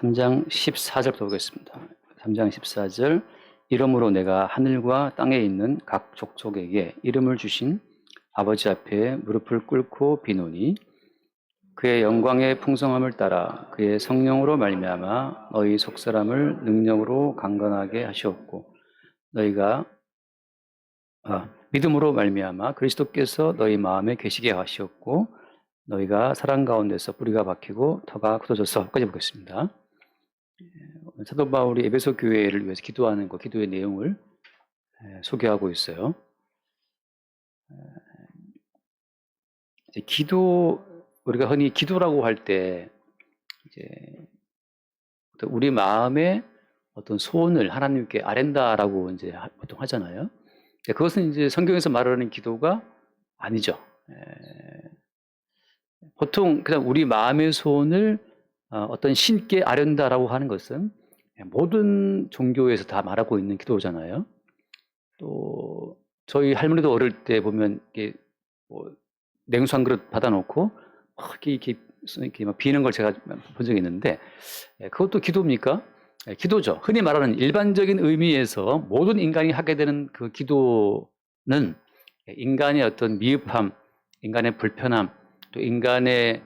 3장 14절부터 보겠습니다. 3장 14절. 이러므로 내가 하늘과 땅에 있는 각 족속에게 이름을 주신 아버지 앞에 무릎을 꿇고 비노니 그의 영광의 풍성함을 따라 그의 성령으로 말미암아 너희 속사람을 능력으로 강건하게 하시었고 너희가 믿음으로 말미암아 그리스도께서 너희 마음에 계시게 하시었고 너희가 사랑 가운데서 뿌리가 박히고 터가 굳어져서까지 보겠습니다. 사도 바울이 에베소 교회를 위해서 기도하는 그 기도의 내용을 소개하고 있어요. 이제 우리가 흔히 기도라고 할 때 이제 우리 마음의 어떤 소원을 하나님께 아랜다라고 이제 보통 하잖아요. 그것은 이제 성경에서 말하는 기도가 아니죠. 보통 그냥 우리 마음의 소원을 어떤 신께 아련다라고 하는 것은 모든 종교에서 다 말하고 있는 기도잖아요. 또 저희 할머니도 어릴 때 보면 이게 뭐 냉수 한 그릇 받아놓고 이렇게 막 비는 걸 제가 본 적이 있는데 그것도 기도입니까? 기도죠. 흔히 말하는 일반적인 의미에서 모든 인간이 하게 되는 그 기도는 인간의 어떤 미흡함, 인간의 불편함, 또 인간의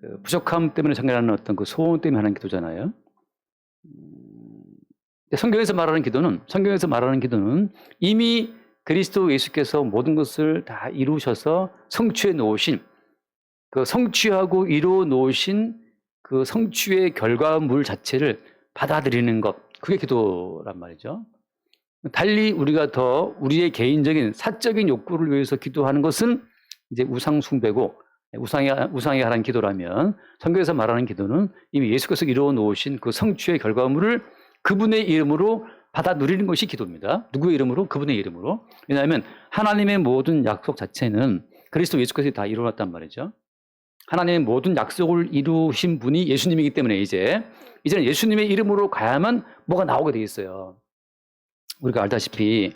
그 부족함 때문에 생겨나는 어떤 그 소원 때문에 하는 기도잖아요. 성경에서 말하는 기도는 이미 그리스도 예수께서 모든 것을 다 이루셔서 성취해 놓으신 그 성취하고 이루어 놓으신 그 성취의 결과물 자체를 받아들이는 것, 그게 기도란 말이죠. 달리 우리가 더 우리의 개인적인 사적인 욕구를 위해서 기도하는 것은 이제 우상 숭배고 우상에 하는 기도라면 성경에서 말하는 기도는 이미 예수께서 이루어 놓으신 그 성취의 결과물을 그분의 이름으로 받아 누리는 것이 기도입니다. 누구의 이름으로? 그분의 이름으로. 왜냐하면 하나님의 모든 약속 자체는 그리스도 예수께서 다 이루어놨단 말이죠. 하나님의 모든 약속을 이루신 분이 예수님이기 때문에 이제는 예수님의 이름으로 가야만 뭐가 나오게 돼 있어요. 우리가 알다시피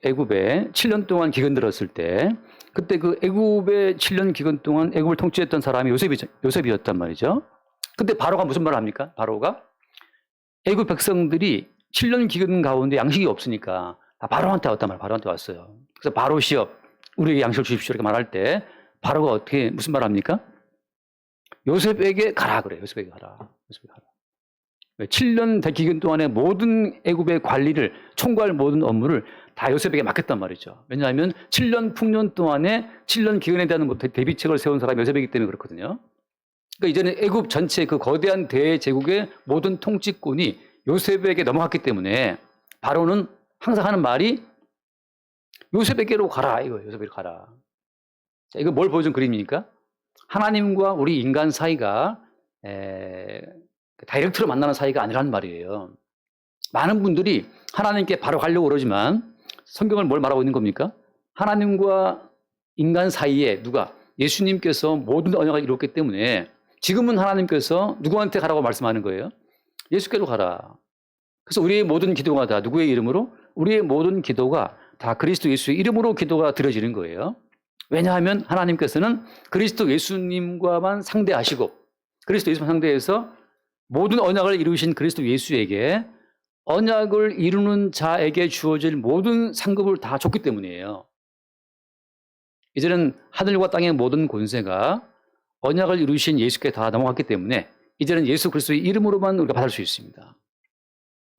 애굽에 7년 동안 기근 들었을 때 그때 그 애굽의 7년 기근 동안 애굽을 통치했던 사람이 요셉이었단 말이죠. 근데 바로가 무슨 말을 합니까? 바로가 애굽 백성들이 7년 기근 가운데 양식이 없으니까 다 바로한테 왔단 말이에요. 바로한테 왔어요. 그래서 바로시여 우리에게 양식을 주십시오 이렇게 말할 때 바로가 어떻게 무슨 말을 합니까? 요셉에게 가라 그래요. 요셉에게 가라. 7년 대기근 동안에 모든 애굽의 관리를 총괄 모든 업무를 다 요셉에게 맡겼단 말이죠. 왜냐하면 7년 풍년 동안에 7년 기근에 대한 대비책을 세운 사람이 요셉이기 때문에 그렇거든요. 그러니까 이제는 애굽 전체 그 거대한 대제국의 모든 통치권이 요셉에게 넘어갔기 때문에 바로는 항상 하는 말이 요셉에게로 가라 이거예요. 요셉에게로 가라. 자, 이거 뭘 보여준 그림입니까? 하나님과 우리 인간 사이가 다이렉트로 만나는 사이가 아니라는 말이에요. 많은 분들이 하나님께 바로 가려고 그러지만 성경을 뭘 말하고 있는 겁니까? 하나님과 인간 사이에 누가? 예수님께서 모든 언약을 이뤘기 때문에 지금은 하나님께서 누구한테 가라고 말씀하는 거예요? 예수께로 가라. 그래서 우리의 모든 기도가 다 누구의 이름으로? 우리의 모든 기도가 다 그리스도 예수의 이름으로 기도가 드려지는 거예요. 왜냐하면 하나님께서는 그리스도 예수님과만 상대하시고 그리스도 예수만 상대해서 모든 언약을 이루신 그리스도 예수에게 언약을 이루는 자에게 주어질 모든 상급을 다 줬기 때문이에요. 이제는 하늘과 땅의 모든 권세가 언약을 이루신 예수께 다 넘어갔기 때문에 이제는 예수 그리스도의 이름으로만 우리가 받을 수 있습니다.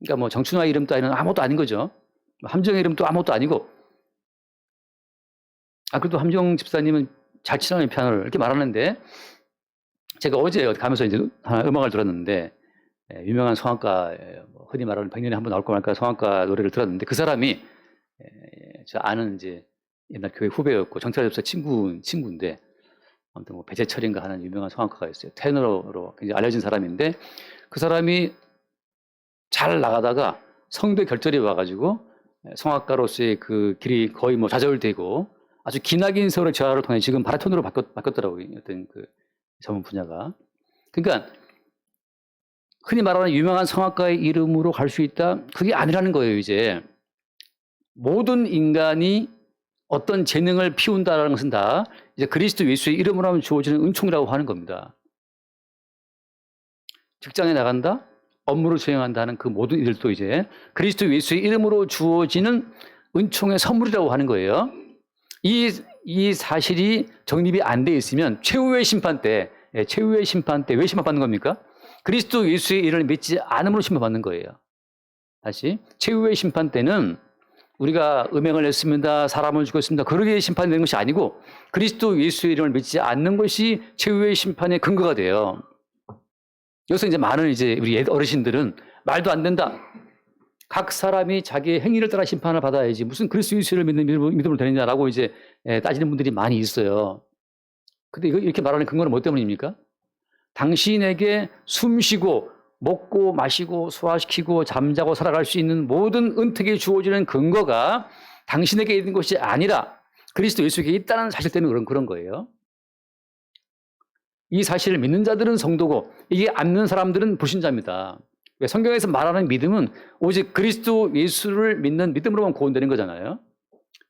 그러니까 뭐 정춘화의 이름 따위는 아무것도 아닌 거죠. 함정의 이름도 아무것도 아니고. 그래도 함정 집사님은 잘 치는 피아노를 이렇게 말하는데 제가 어제 가면서 이제 하나 음악을 들었는데 유명한 성악가 흔히 말하는 100년에 한 번 나올까 말까 성악가 노래를 들었는데 그 사람이 저 아는 이제 옛날 교회 후배였고 정철 집사 친구인데 아무튼 뭐 배재철인가 하는 유명한 성악가가 있어요. 테너로 굉장히 알려진 사람인데 그 사람이 잘 나가다가 성대 결절이 와가지고 성악가로서의 그 길이 거의 뭐 좌절되고 아주 기나긴 세월의 재활을 통해 지금 바리톤으로 바뀌었더라고요. 어떤 그 전문 분야가. 그러니까 흔히 말하는 유명한 성악가의 이름으로 갈 수 있다? 그게 아니라는 거예요, 이제. 모든 인간이 어떤 재능을 피운다는 것은 다 이제 그리스도 예수의 이름으로 하면 주어지는 은총이라고 하는 겁니다. 직장에 나간다, 업무를 수행한다는 그 모든 일들도 이제 그리스도 예수의 이름으로 주어지는 은총의 선물이라고 하는 거예요. 이 사실이 정립이 안 돼 있으면 최후의 심판 때 왜 심판받는 겁니까? 그리스도 예수의 이름을 믿지 않음으로 심판받는 거예요. 다시 최후의 심판 때는 우리가 음행을 했습니다, 사람을 죽였습니다, 그러게 심판되는 것이 아니고 그리스도 예수의 이름을 믿지 않는 것이 최후의 심판의 근거가 돼요. 여기서 이제 많은 이제 우리 어르신들은 말도 안 된다. 각 사람이 자기의 행위를 따라 심판을 받아야지 무슨 그리스도 예수를 믿음으로 되느냐라고 이제 따지는 분들이 많이 있어요. 근데 이렇게 말하는 근거는 뭐 때문입니까? 당신에게 숨쉬고 먹고 마시고 소화시키고 잠자고 살아갈 수 있는 모든 은택이 주어지는 근거가 당신에게 있는 것이 아니라 그리스도 예수에게 있다는 사실 때문에 그런 거예요. 이 사실을 믿는 자들은 성도고 이게 안 믿는 사람들은 불신자입니다. 성경에서 말하는 믿음은 오직 그리스도 예수를 믿는 믿음으로만 구원되는 거잖아요.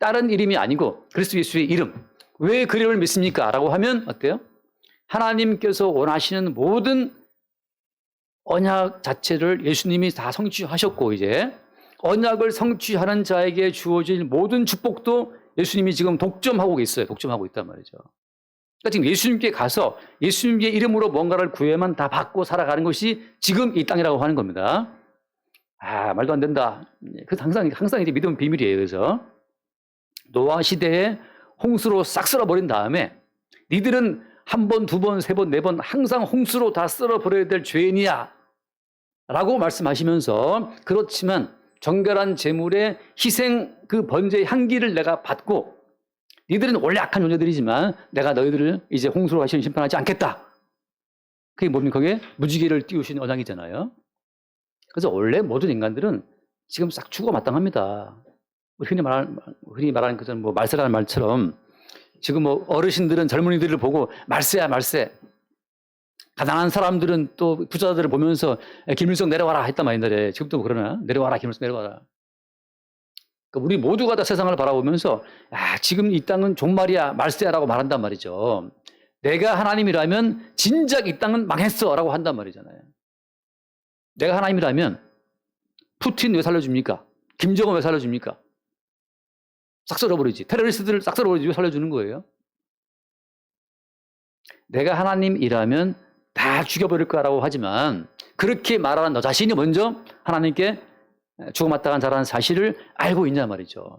다른 이름이 아니고 그리스도 예수의 이름. 왜 그 이름을 믿습니까? 라고 하면 어때요? 하나님께서 원하시는 모든 언약 자체를 예수님이 다 성취하셨고 이제 언약을 성취하는 자에게 주어질 모든 축복도 예수님이 지금 독점하고 있어요. 독점하고 있단 말이죠. 그러니까 지금 예수님께 가서 예수님의 이름으로 뭔가를 구해만 다 받고 살아가는 것이 지금 이 땅이라고 하는 겁니다. 말도 안 된다. 그 항상 이제 믿음은 비밀이에요. 그래서 노아 시대에 홍수로 싹 쓸어버린 다음에 니들은 한 번, 두 번, 세 번, 네 번 항상 홍수로 다 쓸어버려야 될 죄인이야 라고 말씀하시면서 그렇지만 정결한 제물의 희생 그 번제의 향기를 내가 받고 니들은 원래 악한 존재들이지만 내가 너희들을 이제 홍수로 다시는 심판하지 않겠다. 그게 뭡니까? 그게 무지개를 띄우신 언약이잖아요. 그래서 원래 모든 인간들은 지금 싹 죽어 마땅합니다. 흔히 말하는 그 뭐 말세라는 말처럼 지금 뭐 어르신들은 젊은이들을 보고 말세야 말세. 가난한 사람들은 또 부자들을 보면서 김일성 내려와라 했단 말이야 옛날에. 지금도 그러나? 내려와라 김일성 내려와라. 그러니까 우리 모두가 다 세상을 바라보면서 지금 이 땅은 종말이야 말세야라고 말한단 말이죠. 내가 하나님이라면 진작 이 땅은 망했어 라고 한단 말이잖아요. 내가 하나님이라면 푸틴 왜 살려줍니까? 김정은 왜 살려줍니까? 싹 썰어버리지. 테러리스트들 싹 썰어버리지. 왜 살려주는 거예요? 내가 하나님이라면 다 죽여버릴 거라고 하지만 그렇게 말하는 너 자신이 먼저 하나님께 죽어마땅한 자라는 사실을 알고 있냐 말이죠.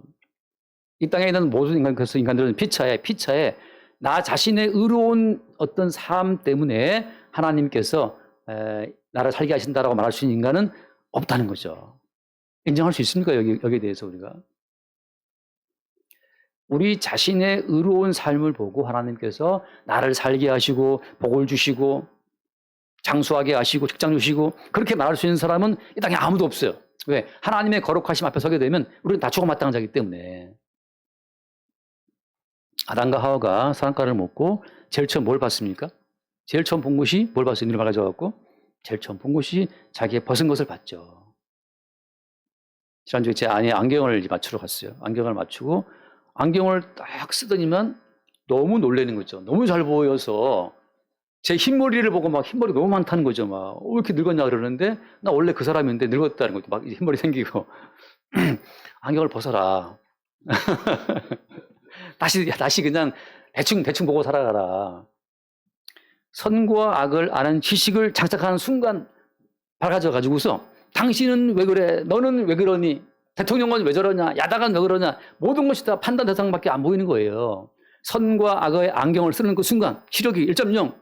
이 땅에 있는 모든 인간들은 피차에 나 자신의 의로운 어떤 삶 때문에 하나님께서 나를 살게 하신다라고 말할 수 있는 인간은 없다는 거죠. 인정할 수 있습니까? 여기에 대해서 우리가. 우리 자신의 의로운 삶을 보고 하나님께서 나를 살게 하시고 복을 주시고 장수하게 하시고 직장 주시고 그렇게 말할 수 있는 사람은 이 땅에 아무도 없어요. 왜? 하나님의 거룩하심 앞에 서게 되면 우리는 다 죽어마땅한 자이기 때문에. 아담과 하와가 선악과를 먹고 제일 처음 뭘 봤습니까? 제일 처음 본 것이 뭘 봤어요? 눈을 밝아져갖고 제일 처음 본 것이 자기의 벗은 것을 봤죠. 지난주에 제 아내 안경을 맞추러 갔어요. 안경을 맞추고 안경을 딱 쓰더니만 너무 놀라는 거죠. 너무 잘 보여서 제 흰머리를 보고 막 흰머리 너무 많다는 거죠. 막 왜 이렇게 늙었냐 그러는데 나 원래 그 사람인데 늙었다는 거죠. 막 흰머리 생기고 안경을 벗어라. 다시 그냥 대충 보고 살아가라. 선과 악을 아는 지식을 장착하는 순간 밝아져 가지고서 당신은 왜 그래? 너는 왜 그러니? 대통령은 왜 저러냐? 야당은 왜 그러냐? 모든 것이 다 판단 대상밖에 안 보이는 거예요. 선과 악의 안경을 쓰는 그 순간 시력이 1.0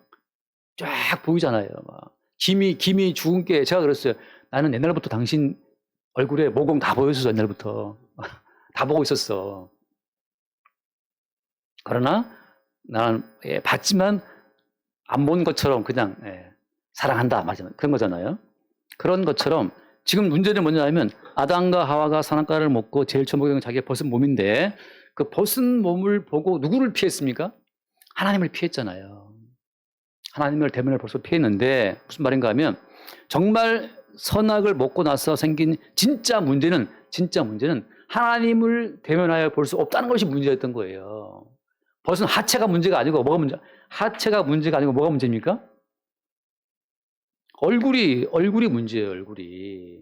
쫙 보이잖아요. 막 김이 죽은 게 제가 그랬어요. 나는 옛날부터 당신 얼굴에 모공 다 보였었어. 옛날부터 다 보고 있었어. 그러나 나는 봤지만 안 본 것처럼 그냥 사랑한다. 맞아요. 그런 거잖아요. 그런 것처럼 지금 문제는 뭐냐면 아담과 하와가 선악과를 먹고 제일 처음 보게 된 자기의 벗은 몸인데 그 벗은 몸을 보고 누구를 피했습니까? 하나님을 피했잖아요. 하나님을 대면을 벌써 피했는데 무슨 말인가 하면 정말 선악을 먹고 나서 생긴 진짜 문제는 하나님을 대면하여 볼 수 없다는 것이 문제였던 거예요. 벗은 하체가 문제가 아니고 뭐가 문제? 하체가 문제가 아니고 뭐가 문제입니까? 얼굴이 문제예요, 얼굴이.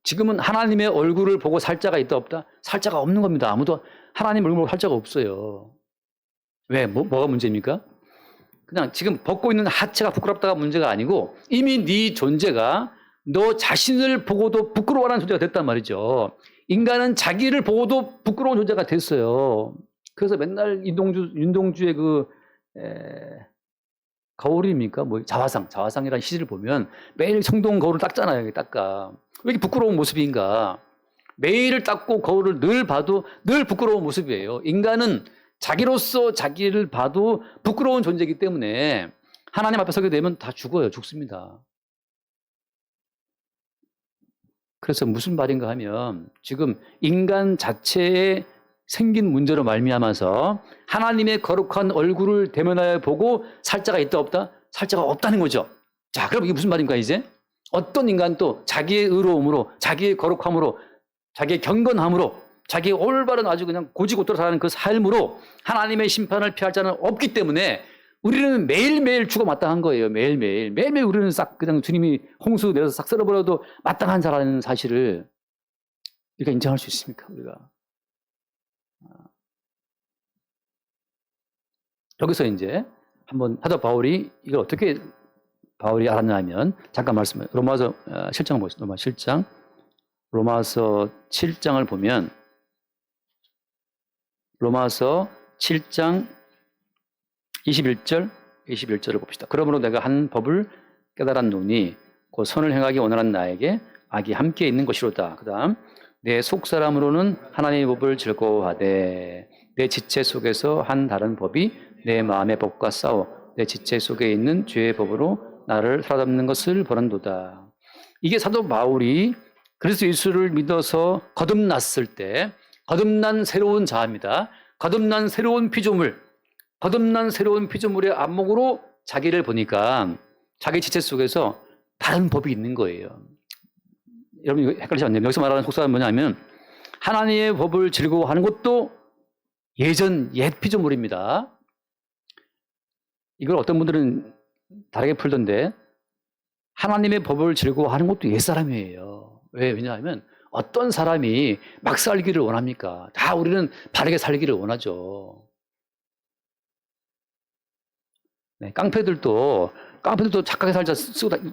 지금은 하나님의 얼굴을 보고 살자가 있다 없다? 살자가 없는 겁니다. 아무도 하나님 얼굴 보고 살자가 없어요. 왜? 뭐가 문제입니까? 그냥 지금 벗고 있는 하체가 부끄럽다가 문제가 아니고 이미 네 존재가 너 자신을 보고도 부끄러워하는 존재가 됐단 말이죠. 인간은 자기를 보고도 부끄러운 존재가 됐어요. 그래서 맨날 윤동주의 거울입니까? 자화상이라는 시를 보면 매일 청동 거울을 닦잖아요. 닦아. 왜 이렇게 부끄러운 모습인가? 매일을 닦고 거울을 늘 봐도 늘 부끄러운 모습이에요. 인간은 자기로서 자기를 봐도 부끄러운 존재이기 때문에 하나님 앞에 서게 되면 다 죽습니다. 그래서 무슨 말인가 하면 지금 인간 자체에 생긴 문제로 말미암아서 하나님의 거룩한 얼굴을 대면하여 보고 살자가 있다 없다? 살자가 없다는 거죠. 자, 그럼 이게 무슨 말인가 이제? 어떤 인간도 자기의 의로움으로, 자기의 거룩함으로, 자기의 경건함으로, 자기의 올바른 아주 그냥 고지고대로 살아가는 그 삶으로 하나님의 심판을 피할 자는 없기 때문에 우리는 매일매일 죽어 마땅한 거예요. 매일매일 우리는 싹 그냥 주님이 홍수 내려서 싹 쓸어버려도 마땅한 자라는 사실을 우리가 인정할 수 있습니까? 우리가. 여기서 이제 한번 사도 바울이 이걸 어떻게 바울이 알았냐 하면 잠깐 말씀해. 로마서 7장을 보겠습니다. 로마서 7장을 보면 로마서 7장 21절을 봅시다. 그러므로 내가 한 법을 깨달았노니 곧 선을 행하기 원하는 나에게 악이 함께 있는 것이로다. 그 다음 내 속사람으로는 하나님의 법을 즐거워하되 내 지체 속에서 한 다른 법이 내 마음의 법과 싸워 내 지체 속에 있는 죄의 법으로 나를 사로잡는 것을 보란도다. 이게 사도 바울이 그리스도 예수를 믿어서 거듭났을 때 거듭난 새로운 자입니다. 거듭난 새로운 피조물의 안목으로 자기를 보니까 자기 지체 속에서 다른 법이 있는 거예요. 여러분 이거 헷갈리지 않나요? 여기서 말하는 속사는 뭐냐면 하나님의 법을 즐거워하는 것도 옛 피조물입니다. 이걸 어떤 분들은 다르게 풀던데 하나님의 법을 즐거워하는 것도 옛사람이에요. 왜냐하면 어떤 사람이 막 살기를 원합니까? 다 우리는 바르게 살기를 원하죠. 네, 깡패들도 착하게 살자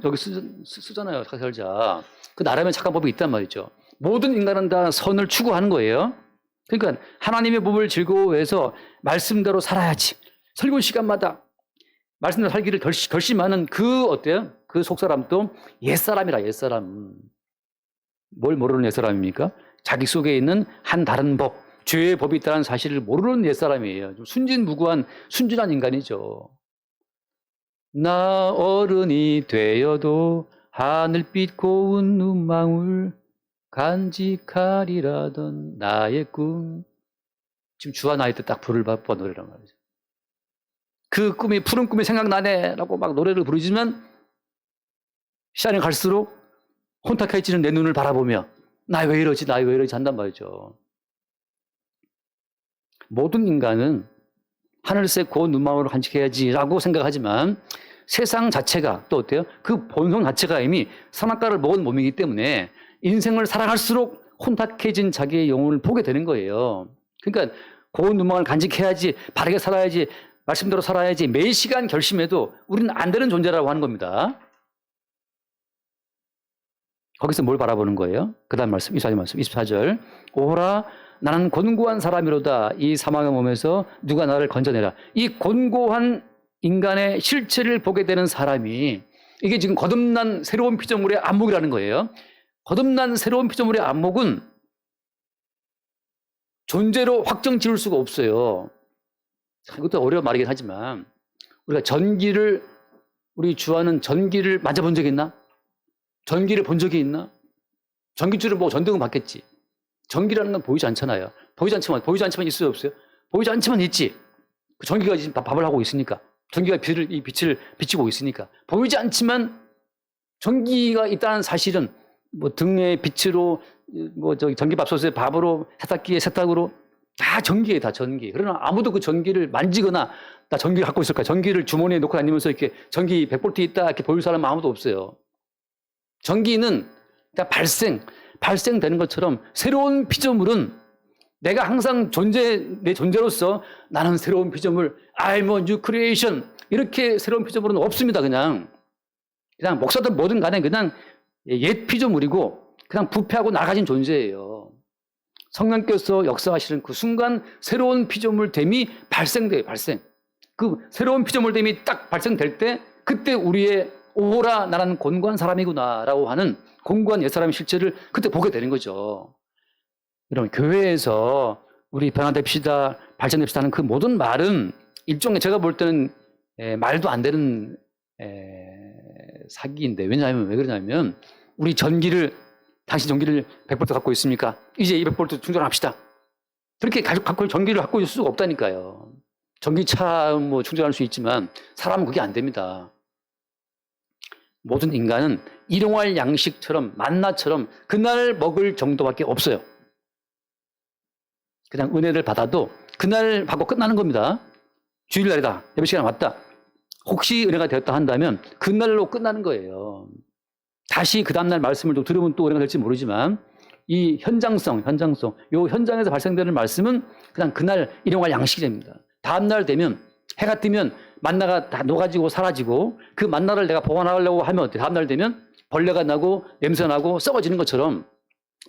여기 쓰잖아요. 착하게 살자. 그 나름의 착한 법이 있단 말이죠. 모든 인간은 다 선을 추구하는 거예요. 그러니까 하나님의 법을 즐거워해서 말씀대로 살아야지. 설교 시간마다 말씀대로 살기를 결심하는 어때요? 그 속사람도 옛사람이라, 옛사람. 뭘 모르는 옛사람입니까? 자기 속에 있는 한 다른 법, 죄의 법이 있다는 사실을 모르는 옛사람이에요. 좀 순진무구한, 순진한 인간이죠. 나 어른이 되어도 하늘빛 고운 눈망울 간직하리라던 나의 꿈. 지금 주와 나이 때 딱 불을 바빠 노래란 말이죠. 그 꿈이 푸른 꿈이 생각나네 라고 막 노래를 부르지만 시간이 갈수록 혼탁해지는 내 눈을 바라보며 나 왜 이러지 한단 말이죠. 모든 인간은 하늘색 고운 눈망울을 간직해야지라고 생각하지만 세상 자체가 또 어때요? 그 본성 자체가 이미 선악과를 먹은 몸이기 때문에 인생을 살아갈수록 혼탁해진 자기의 영혼을 보게 되는 거예요. 그러니까 고운 눈망울을 간직해야지, 바르게 살아야지, 말씀대로 살아야지 매 시간 결심해도 우리는 안 되는 존재라고 하는 겁니다. 거기서 뭘 바라보는 거예요? 그 다음 말씀, 24절. 오호라 나는 곤고한 사람이로다. 이 사망의 몸에서 누가 나를 건져내라. 이 곤고한 인간의 실체를 보게 되는 사람이 이게 지금 거듭난 새로운 피조물의 안목이라는 거예요. 거듭난 새로운 피조물의 안목은 존재로 확정 지을 수가 없어요. 이것도 어려운 말이긴 하지만 우리가 우리 주와는 전기를 만져본 적이 있나? 전기를 본 적이 있나? 전기줄을 보고 전등은 봤겠지. 전기라는 건 보이지 않잖아요. 보이지 않지만 있어요, 없어요? 보이지 않지만 있지. 그 전기가 지금 밥을 하고 있으니까. 전기가 이 빛을 비치고 있으니까. 보이지 않지만 전기가 있다는 사실은 뭐 등의 빛으로 전기밥솥에 밥으로 세탁기에 세탁으로 다 전기예요, 다 전기. 그러나 아무도 그 전기를 만지거나 나 전기를 갖고 있을까? 전기를 주머니에 놓고 다니면서 이렇게 전기 100볼트 있다 이렇게 보일 사람은 아무도 없어요. 전기는 그냥 발생되는 것처럼 새로운 피조물은 내가 항상 내 존재로서 나는 새로운 피조물, I'm a new creation. 이렇게 새로운 피조물은 없습니다, 그냥 목사든 뭐든 간에 그냥 옛 피조물이고 그냥 부패하고 나가진 존재예요. 성령께서 역사하시는 그 순간 새로운 피조물됨이 발생돼요, 발생. 그 새로운 피조물됨이 딱 발생될 때 그때 우리의 오호라 나는 곤고한 사람이구나라고 하는 곤고한 옛사람의 실체를 그때 보게 되는 거죠. 여러분, 교회에서 우리 변화됩시다, 발전됩시다 하는 그 모든 말은 일종의 제가 볼 때는 말도 안 되는 사기인데, 왜냐하면 왜 그러냐면 우리 당신 전기를 100V 갖고 있습니까? 이제 200V 충전합시다. 그렇게 전기를 갖고 있을 수가 없다니까요. 전기차 뭐 충전할 수 있지만 사람은 그게 안 됩니다. 모든 인간은 일용할 양식처럼 만나처럼 그날 먹을 정도밖에 없어요. 그냥 은혜를 받아도 그날 받고 끝나는 겁니다. 주일날이다. 예배 시간 왔다. 혹시 은혜가 되었다 한다면 그날로 끝나는 거예요. 다시 그 다음날 말씀을 또 들으면 또 은혜가 될지 모르지만 이 현장성, 요 현장에서 발생되는 말씀은 그냥 그날 일용할 양식이 됩니다. 다음날 되면 해가 뜨면 만나가 다 녹아지고 사라지고 그 만나를 내가 보관하려고 하면 어때? 다음날 되면 벌레가 나고 냄새 나고 썩어지는 것처럼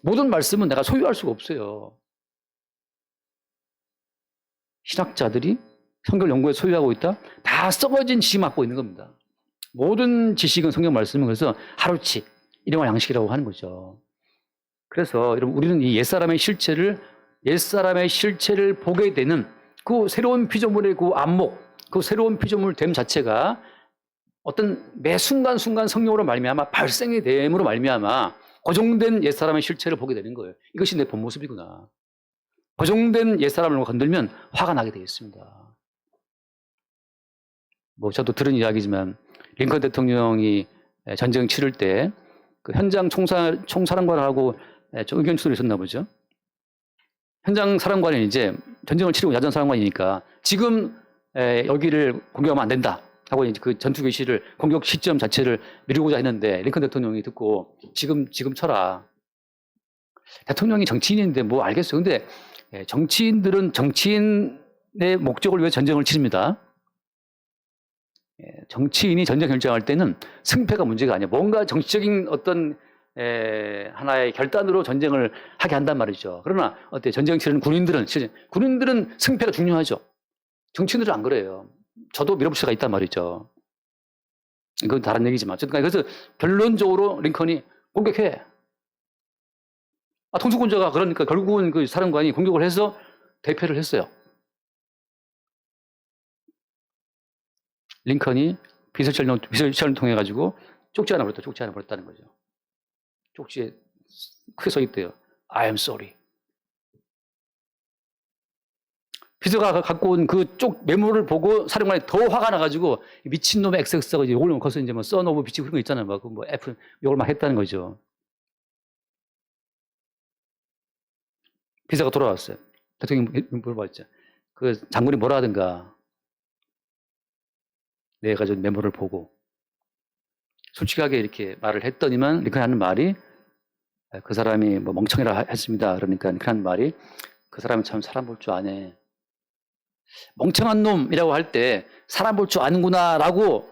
모든 말씀은 내가 소유할 수가 없어요. 신학자들이 성경 연구에 소유하고 있다? 다 썩어진 지식 갖고 있는 겁니다. 모든 지식은 성경 말씀은 그래서 하루치, 일용할 양식이라고 하는 거죠. 그래서 여러분, 우리는 이 옛사람의 실체를 보게 되는 그 새로운 피조물의 그 안목, 그 새로운 피조물됨 자체가 어떤 매 순간순간 성령으로 말미암아 발생이 됨으로 말미암아 고정된 옛사람의 실체를 보게 되는 거예요. 이것이 내 본 모습이구나. 고정된 옛사람을 건들면 화가 나게 되어 있습니다. 뭐 저도 들은 이야기지만 링컨 대통령이 전쟁 치를 때 그 현장 총사령관하고 좀 의견 충돌이 있었나 보죠. 현장 사령관이 이제 전쟁을 치르고 야전 사령관이니까 지금 여기를 공격하면 안 된다 하고 이제 그 전투 개시를 공격 시점 자체를 미루고자 했는데 링컨 대통령이 듣고 지금 쳐라. 대통령이 정치인인데 뭐 알겠어요. 근데 정치인들은 정치인의 목적을 위해 전쟁을 치릅니다. 정치인이 전쟁 결정할 때는 승패가 문제가 아니에요. 뭔가 정치적인 어떤 하나의 결단으로 전쟁을 하게 한단 말이죠. 그러나 전쟁 치르는 군인들은 승패가 중요하죠. 정치인들은 안 그래요. 저도 밀어붙일 수가 있단 말이죠. 이건 다른 얘기지만. 그래서 결론적으로 링컨이 공격해. 통수권자가 그러니까 결국은 그 사령관이 공격을 해서 대패를 했어요. 링컨이 비서실을 통해 가지고 쪽지 하나 버렸다는 거죠. 쪽지에 크게 써 있대요. I am sorry. 비서가 갖고 온 그 쪽 메모를 보고 사령관이 더 화가 나가지고 미친놈의 XX가 이제 욕을 거기서 이제 뭐 써놓고 비치고 그런 거 있잖아요. 막 뭐 F 욕을 막 했다는 거죠. 비서가 돌아왔어요. 대통령이 물어봤죠. 그 장군이 뭐라 하든가 내가 저 메모를 보고 솔직하게 이렇게 말을 했더니만 링컨이 하는 말이 그 사람이 뭐 멍청이라 했습니다. 그러니까 링컨이 하는 말이 그 사람이 참 사람 볼 줄 아네. 멍청한 놈이라고 할 때 사람 볼 줄 아는구나라고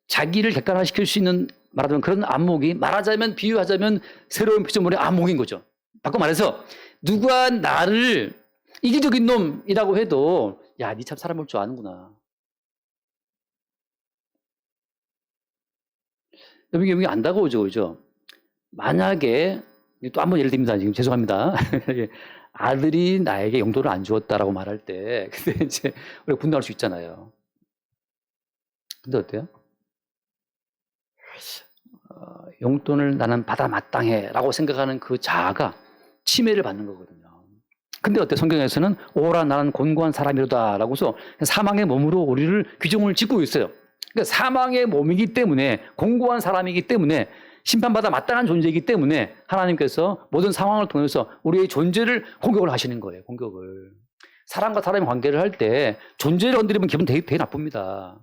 자기를 객관화시킬 수 있는 말하자면 그런 안목이 말하자면 비유하자면 새로운 피조물의 안목인 거죠. 바꿔 말해서 누가 나를 이기적인 놈이라고 해도 야, 니 참 사람 볼 줄 아는구나. 여기 안 다가오죠, 그죠? 만약에 또 한 번 예를 듭니다. 지금 죄송합니다. 아들이 나에게 용돈을 안 주었다라고 말할 때, 근데 이제 우리가 분노할 수 있잖아요. 근데 어때요? 용돈을 나는 받아 마땅해라고 생각하는 그 자아가 침해를 받는 거거든요. 근데 어때? 성경에서는 오라 나는 곤고한 사람이로다라고서 사망의 몸으로 우리를 규정을 짓고 있어요. 그러니까 사망의 몸이기 때문에 공고한 사람이기 때문에 심판받아 마땅한 존재이기 때문에 하나님께서 모든 상황을 통해서 우리의 존재를 공격을 하시는 거예요. 공격을. 사람과 사람의 관계를 할 때 존재를 건드리면 기분 되게 나쁩니다.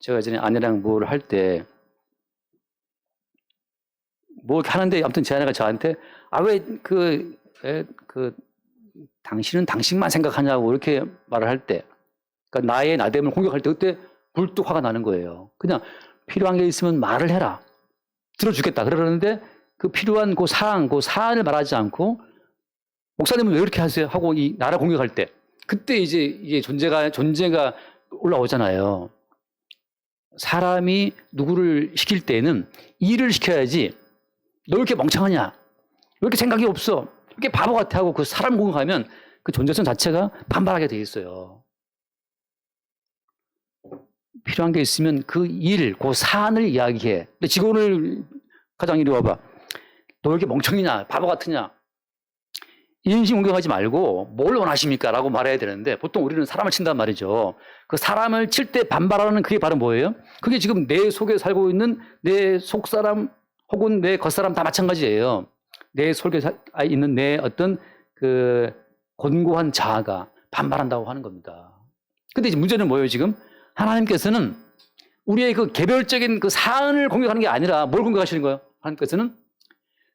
제가 예전에 아내랑 뭘 할 때, 뭐 하는데 아무튼 제 아내가 저한테 당신은 당신만 생각하냐고 이렇게 말을 할 때, 그러니까 나의 나됨을 공격할 때 그때 굴뚝 화가 나는 거예요. 그냥 필요한 게 있으면 말을 해라. 들어주겠다. 그러는데 그 필요한 그 사안을 말하지 않고 목사님은 왜 그렇게 하세요? 하고 이 나라 공격할 때 그때 이제 이게 존재가 올라오잖아요. 사람이 누구를 시킬 때는 일을 시켜야지 너 왜 이렇게 멍청하냐? 왜 이렇게 생각이 없어? 왜 이렇게 바보 같아 하고 그 사람 공격하면 그 존재성 자체가 반발하게 돼 있어요. 필요한 게 있으면 그 사안을 이야기해. 근데 직원을 과장 이리 와봐. 너 왜 이렇게 멍청이냐? 바보 같으냐? 인신 공격하지 말고 뭘 원하십니까? 라고 말해야 되는데 보통 우리는 사람을 친단 말이죠. 그 사람을 칠 때 반발하는 그게 바로 뭐예요? 그게 지금 내 속에 살고 있는 내 속사람 혹은 내 겉사람 다 마찬가지예요. 내 속에 있는 내 어떤 그 곤고한 자아가 반발한다고 하는 겁니다. 근데 이제 문제는 뭐예요, 지금? 하나님께서는 우리의 그 개별적인 그 사안을 공격하는 게 아니라 뭘 공격하시는 거예요? 하나님께서는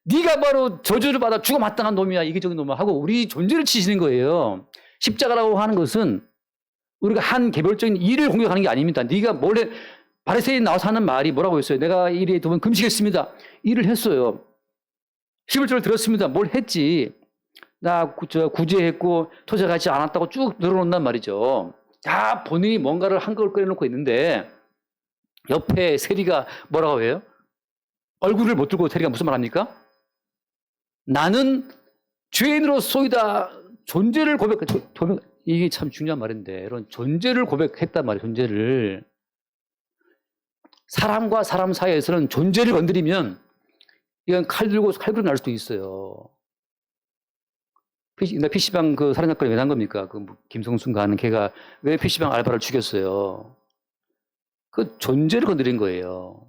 네가 바로 저주를 받아 죽어 마땅한 놈이야, 이기적인 놈이야 하고 우리 존재를 치시는 거예요. 십자가라고 하는 것은 우리가 한 개별적인 일을 공격하는 게 아닙니다. 네가 몰래 바리새인 나와서 하는 말이 뭐라고 했어요? 내가 일에 두 번 금식했습니다. 일을 했어요. 11조를 들었습니다. 뭘 했지? 나 구제했고 토제하지 않았다고 쭉 늘어놓는단 말이죠. 다 본인이 뭔가를 한걸 꺼내놓고 있는데 옆에 세리가 뭐라고 해요? 얼굴을 못 들고 세리가 무슨 말 합니까? 나는 죄인으로소이다. 존재를 이게 참 중요한 말인데 이런 존재를 고백했단 말이에요. 존재를. 사람과 사람 사이에서는 존재를 건드리면 이건 칼 들고 날 수도 있어요. PC방 그 살인 사건이 왜 난 겁니까? 그 김성순가 하는 걔가 왜 PC방 알바를 죽였어요? 그 존재를 건드린 거예요.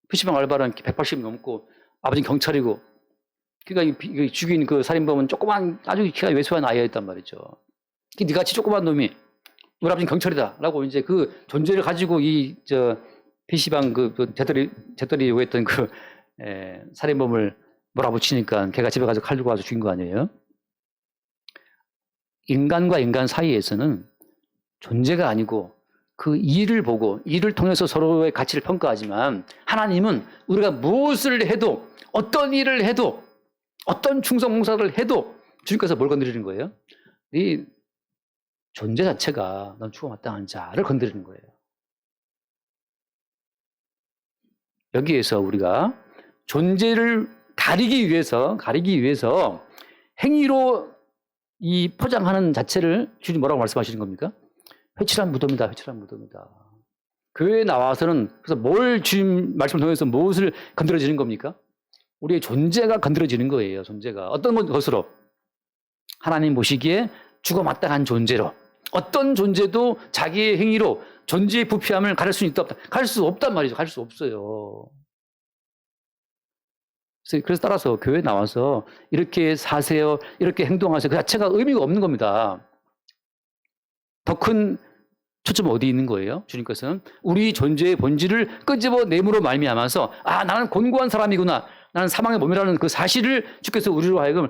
PC방 알바는 180 넘고 아버지는 경찰이고 그러니까 죽인 그 살인범은 조그만 아주 키가 왜소한 아이였단 말이죠. 니같이 조그만 놈이 우리 아버지는 경찰이다라고 이제 그 존재를 가지고 PC방 재떨이 요구했던 살인범을 몰아붙이니까 걔가 집에 가서 칼 들고 와서 죽인 거 아니에요? 인간과 인간 사이에서는 존재가 아니고 그 일을 보고 일을 통해서 서로의 가치를 평가하지만 하나님은 우리가 무엇을 해도 어떤 일을 해도 어떤 충성 봉사를 해도 주님께서 뭘 건드리는 거예요? 네 존재 자체가 넌 죽어 마땅한 자를 건드리는 거예요. 여기에서 우리가 존재를 가리기 위해서 행위로 이 포장하는 자체를 주님 뭐라고 말씀하시는 겁니까? 회칠한 무덤이다. 회칠한 무덤이다. 교회에 나와서는 그래서 뭘 주님 말씀을 통해서 무엇을 건드려지는 겁니까? 우리의 존재가 건드려지는 거예요. 존재가. 어떤 것으로? 하나님 보시기에 죽어 마땅한 존재로. 어떤 존재도 자기의 행위로 존재의 부패함을 가릴 수 있다 없다. 가릴 수 없단 말이죠. 가릴 수 없어요. 그래서 따라서 교회에 나와서 이렇게 사세요. 이렇게 행동하세요. 그 자체가 의미가 없는 겁니다. 더 큰 초점은 어디 있는 거예요? 주님께서는 우리 존재의 본질을 끄집어 내므로 말미암아서 나는 곤고한 사람이구나. 나는 사망의 몸이라는 그 사실을 주께서 우리로 하여금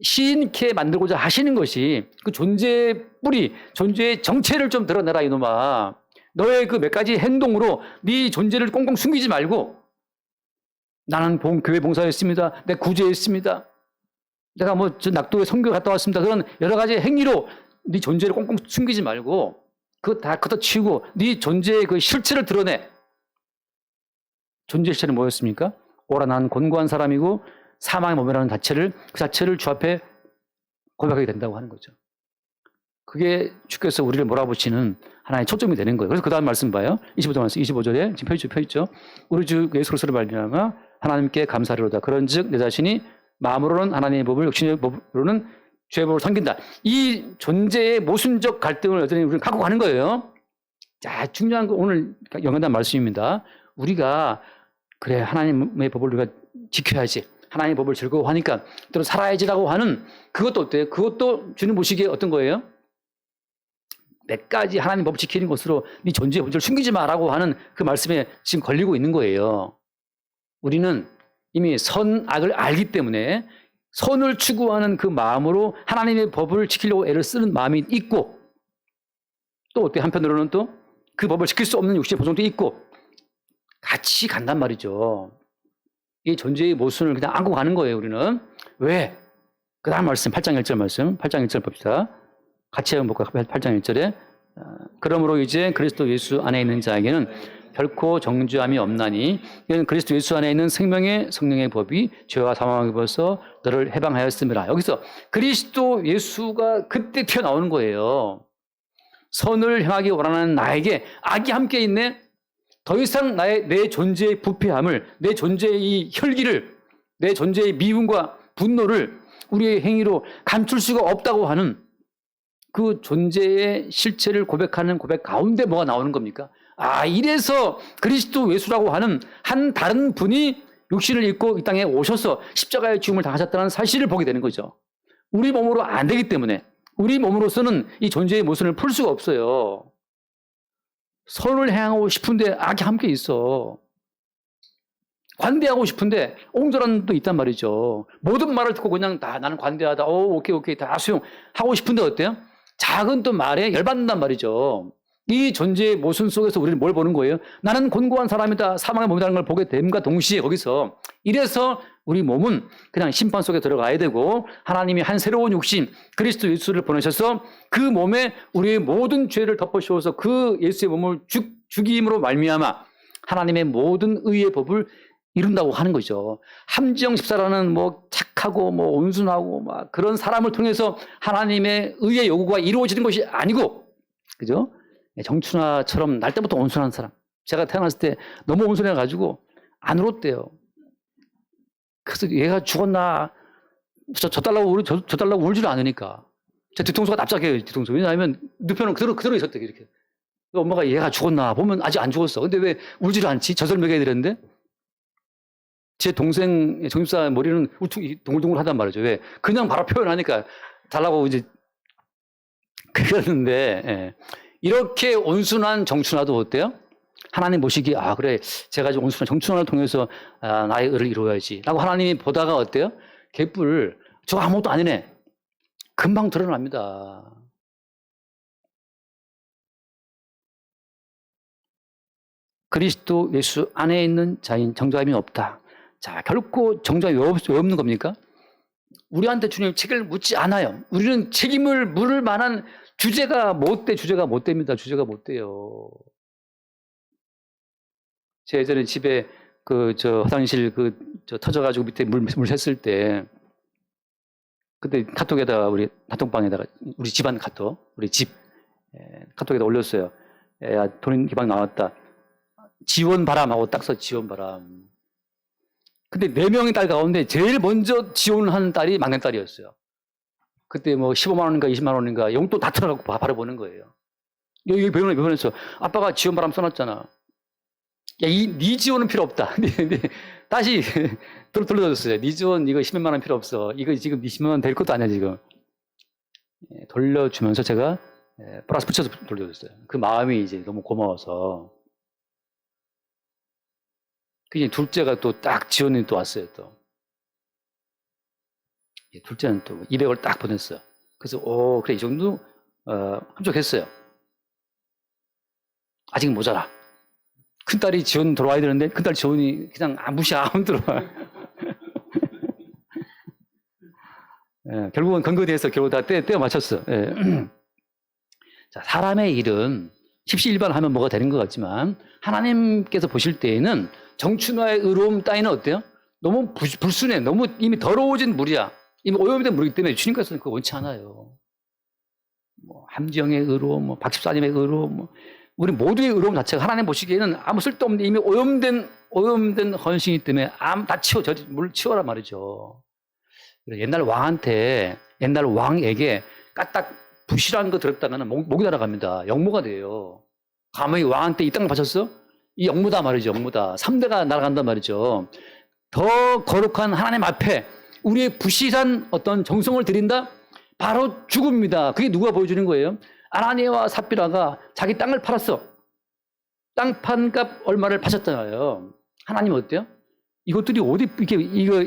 시인케 만들고자 하시는 것이 그 존재의 뿌리, 존재의 정체를 좀 드러내라 이놈아. 너의 그 몇 가지 행동으로 네 존재를 꽁꽁 숨기지 말고 나는 교회 봉사했습니다. 내가 구제했습니다. 내가 낙도에 선교 갔다 왔습니다. 그런 여러 가지 행위로 네 존재를 꽁꽁 숨기지 말고 그거 다 걷어치우고 네 존재의 그 실체를 드러내. 존재 실체는 뭐였습니까? 오라 나는 곤고한 사람이고 사망의 몸이라는 그 자체를 주 앞에 고백하게 된다고 하는 거죠. 그게 주께서 우리를 몰아붙이는 하나의 초점이 되는 거예요. 그래서 그 다음 말씀 봐요. 25절에 지금 펴있죠. 우리 주 예수 그리스도를 말미암아 하나님께 감사리로다. 그런즉 내 자신이 마음으로는 하나님의 법을 육신의 법으로는 죄의 법을 섬긴다. 이 존재의 모순적 갈등을 여전히 우리는 갖고 가는 거예요. 자, 중요한 거 오늘 연관된 말씀입니다. 우리가 그래 하나님의 법을 우리가 지켜야지. 하나님의 법을 즐거워하니까 또 살아야지라고 하는 그것도 어때요? 그것도 주님 보시기에 어떤 거예요? 몇 가지 하나님 법 지키는 것으로 네 존재의 본질을 숨기지 마라고 하는 그 말씀에 지금 걸리고 있는 거예요. 우리는 이미 선악을 알기 때문에 선을 추구하는 그 마음으로 하나님의 법을 지키려고 애를 쓰는 마음이 있고, 또 어때? 한편으로는 또 그 법을 지킬 수 없는 육신의 본성도 있고 같이 간단 말이죠. 이 존재의 모순을 그냥 안고 가는 거예요, 우리는. 왜? 그 다음 말씀, 8장 1절 말씀, 8장 1절 봅시다. 같이 한번 볼까요? 8장 1절에. 그러므로 이제 그리스도 예수 안에 있는 자에게는 결코 정죄함이 없나니 이는 그리스도 예수 안에 있는 생명의 성령의 법이 죄와 사망을 벗어 너를 해방하였음이라. 여기서 그리스도 예수가 그때 튀어나오는 거예요. 선을 행하기 원하는 나에게 악이 함께 있네. 더 이상 내 존재의 부패함을, 내 존재의 이 혈기를, 내 존재의 미움과 분노를 우리의 행위로 감출 수가 없다고 하는 그 존재의 실체를 고백하는 고백 가운데 뭐가 나오는 겁니까? 이래서 그리스도 예수라고 하는 한 다른 분이 육신을 입고 이 땅에 오셔서 십자가의 죽음을 당하셨다는 사실을 보게 되는 거죠. 우리 몸으로 안 되기 때문에, 우리 몸으로서는 이 존재의 모순을 풀 수가 없어요. 선을 행하고 싶은데 악이 함께 있어. 관대하고 싶은데 옹졸함도 있단 말이죠. 모든 말을 듣고 그냥 다 나는 관대하다. 오케이 다 수용하고 싶은데 어때요? 작은 또 말에 열받는단 말이죠. 이 존재의 모순 속에서 우리는 뭘 보는 거예요? 나는 곤고한 사람이다, 사망의 몸이라는 걸 보게 됨과 동시에 거기서 이래서 우리 몸은 그냥 심판 속에 들어가야 되고, 하나님이 한 새로운 육신 그리스도 예수를 보내셔서 그 몸에 우리의 모든 죄를 덮어씌워서 그 예수의 몸을 죽임으로 말미암아 하나님의 모든 의의 법을 이룬다고 하는 거죠. 함지영 집사라는 착하고 온순하고 그런 사람을 통해서 하나님의 의의 요구가 이루어지는 것이 아니고, 그죠? 정춘하처럼 날 때부터 온순한 사람. 제가 태어났을 때 너무 온순해가지고 안 울었대요. 그래서 얘가 죽었나, 저 달라고 울지를 않으니까. 제 뒤통수가 납작해요, 뒤통수. 왜냐하면 눕혀놓은 그대로 있었대, 이렇게. 엄마가 얘가 죽었나 보면 아직 안 죽었어. 근데 왜 울지를 않지? 젖을 먹여야 되는데. 제 동생 정집사 머리는 동글동글 하단 말이죠. 왜? 그냥 바로 표현하니까 달라고 이제 그랬는데, 예. 이렇게 온순한 정춘하도 어때요? 하나님 보시기에 그래, 제가 지금 온순한 정춘하를 통해서 나의 의를 이루어야지 라고 하나님이 보다가 어때요? 개뿔, 저거 아무것도 아니네. 금방 드러납니다. 그리스도 예수 안에 있는 자인 정죄함이 없다. 자, 결코 정죄함이 왜 없는 겁니까? 우리한테 주님 책임을 묻지 않아요. 우리는 책임을 물을 만한 주제가 못 됩니다. 주제가 못 돼요. 제 예전에 집에 화장실 터져가지고 밑에 물 샜을 때, 그때 카톡에다가 우리 단톡방에다가 우리 집안 카톡, 우리 집 카톡에다 올렸어요. 야, 돈 기방 나왔다. 지원 바람하고 딱 써, 지원 바람. 근데 4명의 딸 가운데 제일 먼저 지원한 딸이 막내딸이었어요. 그때 15만 원인가 20만 원인가 용돈 다 틀어갖고 바로 보는 거예요. 여기 병원에서 아빠가 지원 바람 써놨잖아. 야, 네 지원은 필요 없다. 다시 돌려줬어요. 네 지원 이거 10만 원 필요 없어. 이거 지금 20만 원 될 것도 아니야 지금. 돌려주면서 제가 플러스 붙여서 돌려줬어요. 그 마음이 이제 너무 고마워서. 그 둘째가 또 딱 지원이 또 왔어요 또. 둘째는 또 200을 딱 보냈어요. 그래서 그래 이 정도 합격했어요. 아직 모자라. 큰딸이 지원 들어와야 되는데 큰딸 지원이 그냥 무시하면 들어와. 결국은 근거대에서 결국 다 떼어 맞췄어. 자, 사람의 일은 십시일반하면 뭐가 되는 것 같지만 하나님께서 보실 때에는 정춘화의 의로움 따위는 어때요? 너무 불순해. 너무 이미 더러워진 물이야. 이미 오염된 물이기 때문에 주님께서는 그거 원치 않아요. 함지영의 의로움, 박십사님의 의로움, 우리 모두의 의로움 자체가 하나님 보시기에는 아무 쓸데없는 이미 오염된 헌신이기 때문에 다 물 치워라 말이죠. 옛날 왕에게 까딱 부실한 거 들었다가는 목이 날아갑니다. 영모가 돼요. 감히 왕한테 이 땅을 바쳤어? 이 영모다 말이죠. 영모다. 3대가 날아간단 말이죠. 더 거룩한 하나님 앞에 우리의 부실한 어떤 정성을 드린다? 바로 죽음입니다. 그게 누가 보여주는 거예요? 아나니아와 삽비라가 자기 땅을 팔았어. 땅 판 값 얼마를 바쳤잖아요. 하나님 어때요? 이것들이 어디 이거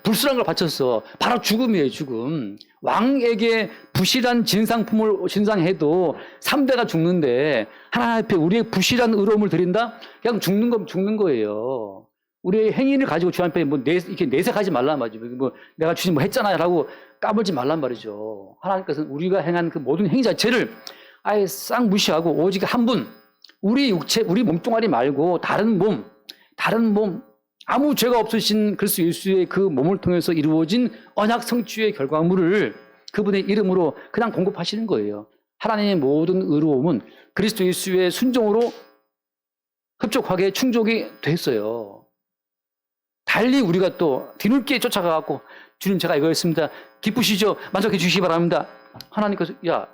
불순한 걸 바쳤어. 바로 죽음이에요, 죽음. 왕에게 부실한 진상품을 신상해도 3대가 죽는데 하나님 앞에 우리의 부실한 의로움을 드린다? 그냥 죽는 건 죽는 거예요. 우리의 행위를 가지고 주님 앞에 이렇게 내색하지 말란 말이죠. 내가 주님 했잖아요라고 까불지 말란 말이죠. 하나님께서는 우리가 행한 그 모든 행위 자체를 아예 싹 무시하고 오직 한 분, 우리 육체, 우리 몸뚱아리 말고 다른 몸, 아무 죄가 없으신 그리스도 예수의 그 몸을 통해서 이루어진 언약 성취의 결과물을 그분의 이름으로 그냥 공급하시는 거예요. 하나님의 모든 의로움은 그리스도 예수의 순종으로 흡족하게 충족이 됐어요. 달리 우리가 또 뒤늦게 쫓아가갖고 주님 제가 이거 했습니다. 기쁘시죠? 만족해 주시기 바랍니다. 하나님께서 야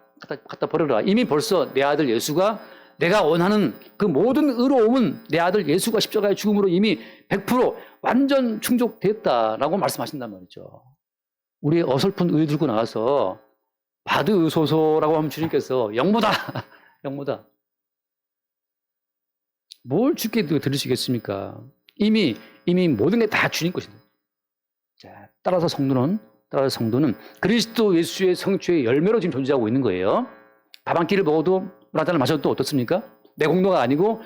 갖다 버려라. 이미 벌써 내 아들 예수가 내가 원하는 그 모든 의로움은 내 아들 예수가 십자가의 죽음으로 이미 100% 완전 충족됐다라고 말씀하신단 말이죠. 우리의 어설픈 의 들고 나와서 받으소서라고 하면 주님께서 영무다. 영무다. 뭘 주께 들으시겠습니까? 이미 모든 게 다 주님 것입니다. 자, 따라서 성도는 그리스도 예수의 성취의 열매로 지금 존재하고 있는 거예요. 밥 한 끼를 먹어도 물 한 잔을 마셔도 또 어떻습니까? 내 공로가 아니고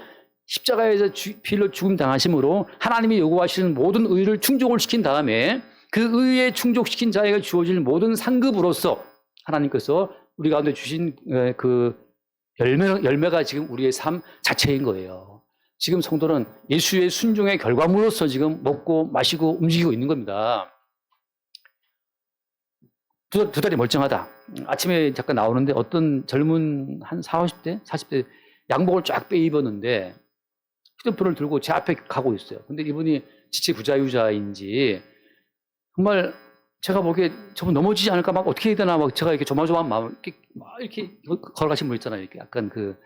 십자가에서 피 흘려 죽음 당하심으로 하나님이 요구하시는 모든 의를 충족을 시킨 다음에 그 의에 충족시킨 자에게 주어질 모든 상급으로서 하나님께서 우리 가운데 주신 그 열매가 지금 우리의 삶 자체인 거예요. 지금 성도는 예수의 순종의 결과물로서 지금 먹고 마시고 움직이고 있는 겁니다. 두 다리 멀쩡하다. 아침에 잠깐 나오는데 어떤 젊은 한 40대 양복을 쫙 빼입었는데 휴대폰을 들고 제 앞에 가고 있어요. 근데 이분이 지체부자유자인지 정말 제가 보기에 저분 넘어지지 않을까 막 어떻게 해야 되나 막 제가 이렇게 조마조마한 마음을 이렇게 걸어가신 분 있잖아요. 이렇게 약간 그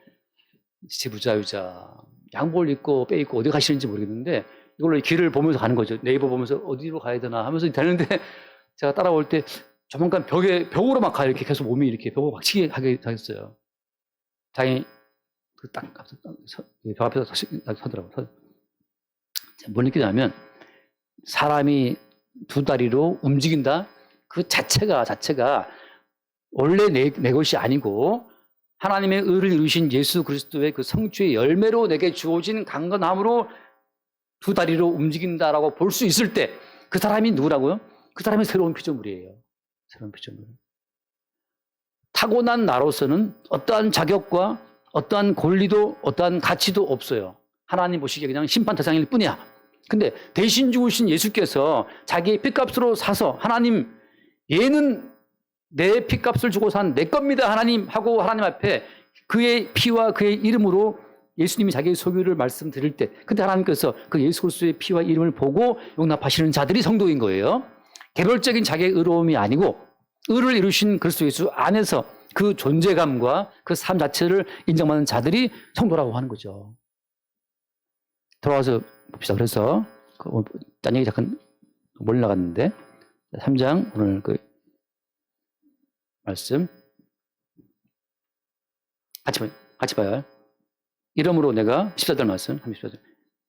지체부자유자 양복을 입고 빼입고 어디 가시는지 모르겠는데 이걸로 길을 보면서 가는 거죠. 네이버 보면서 어디로 가야 되나 하면서 되는데 제가 따라올 때 조만간 벽으로 막 가요. 이렇게 계속 몸이 이렇게 벽으로 막치게 하게 하겠어요. 다행히 그 벽 앞에서 서더라고요. 뭘 느끼냐면 사람이 두 다리로 움직인다. 그 자체가 원래 내 것이 아니고 하나님의 의를 이루신 예수 그리스도의 그 성취의 열매로 내게 주어진 강건함으로 두 다리로 움직인다라고 볼 수 있을 때 그 사람이 누구라고요? 그 사람이 새로운 피조물이에요. 새로운 피조물. 타고난 나로서는 어떠한 자격과 어떠한 권리도 어떠한 가치도 없어요. 하나님 보시기에 그냥 심판 대상일 뿐이야. 근데 대신 죽으신 예수께서 자기의 핏값으로 사서 하나님 얘는 내 핏값을 주고 산 내 겁니다 하나님 하고 하나님 앞에 그의 피와 그의 이름으로 예수님이 자기의 소유를 말씀드릴 때 그때 하나님께서 그 예수 그리스도의 피와 이름을 보고 용납하시는 자들이 성도인 거예요. 개별적인 자기의 의로움이 아니고 의를 이루신 그리스도 예수 안에서 그 존재감과 그 삶 자체를 인정받는 자들이 성도라고 하는 거죠. 돌아와서 봅시다. 그래서 딴 얘기 잠깐 멀리 나갔는데 3장 오늘 그 말씀 같이 봐요. 이름으로 내가 14절 말씀 34절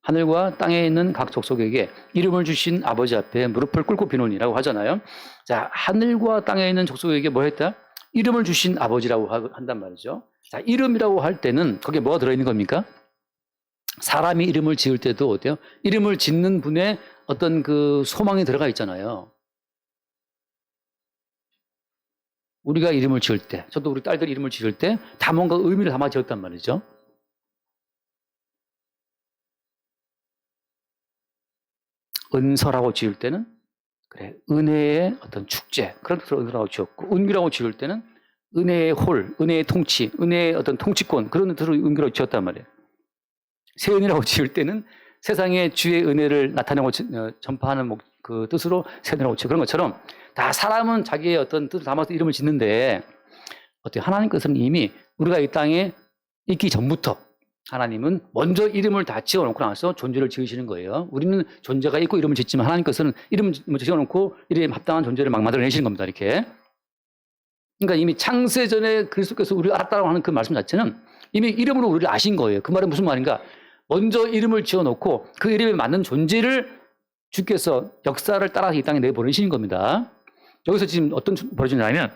하늘과 땅에 있는 각 족속에게 이름을 주신 아버지 앞에 무릎을 꿇고 비노니라고 하잖아요. 자, 하늘과 땅에 있는 족속에게 뭐 했다? 이름을 주신 아버지라고 한단 말이죠. 자, 이름이라고 할 때는 거기에 뭐가 들어있는 겁니까? 사람이 이름을 지을 때도 어때요? 이름을 짓는 분의 어떤 그 소망이 들어가 있잖아요. 우리가 이름을 지을 때, 저도 우리 딸들 이름을 지을 때 다 뭔가 의미를 담아 지었단 말이죠. 은서라고 지을 때는 그래 은혜의 어떤 축제 그런 뜻으로 은서라고 지었고 은규라고 지을 때는 은혜의 홀, 은혜의 통치, 은혜의 어떤 통치권 그런 뜻으로 은규라고 지었단 말이에요. 세은이라고 지을 때는 세상에 주의 은혜를 나타내고 전파하는 그 뜻으로 세은이라고 지고 그런 것처럼 다 사람은 자기의 어떤 뜻을 담아서 이름을 짓는데 어떻게 하나님께서는 이미 우리가 이 땅에 있기 전부터 하나님은 먼저 이름을 다 지어놓고 나서 존재를 지으시는 거예요. 우리는 존재가 있고 이름을 짓지만 하나님께서는 이름을 지어놓고 이름에 합당한 존재를 막 만들어내시는 겁니다. 이렇게. 그러니까 이미 창세 전에 그리스도께서 우리를 알았다고 하는 그 말씀 자체는 이미 이름으로 우리를 아신 거예요. 그 말은 무슨 말인가? 먼저 이름을 지어놓고 그 이름에 맞는 존재를 주께서 역사를 따라서 이 땅에 내보내시는 겁니다. 여기서 지금 어떤 벌어지냐면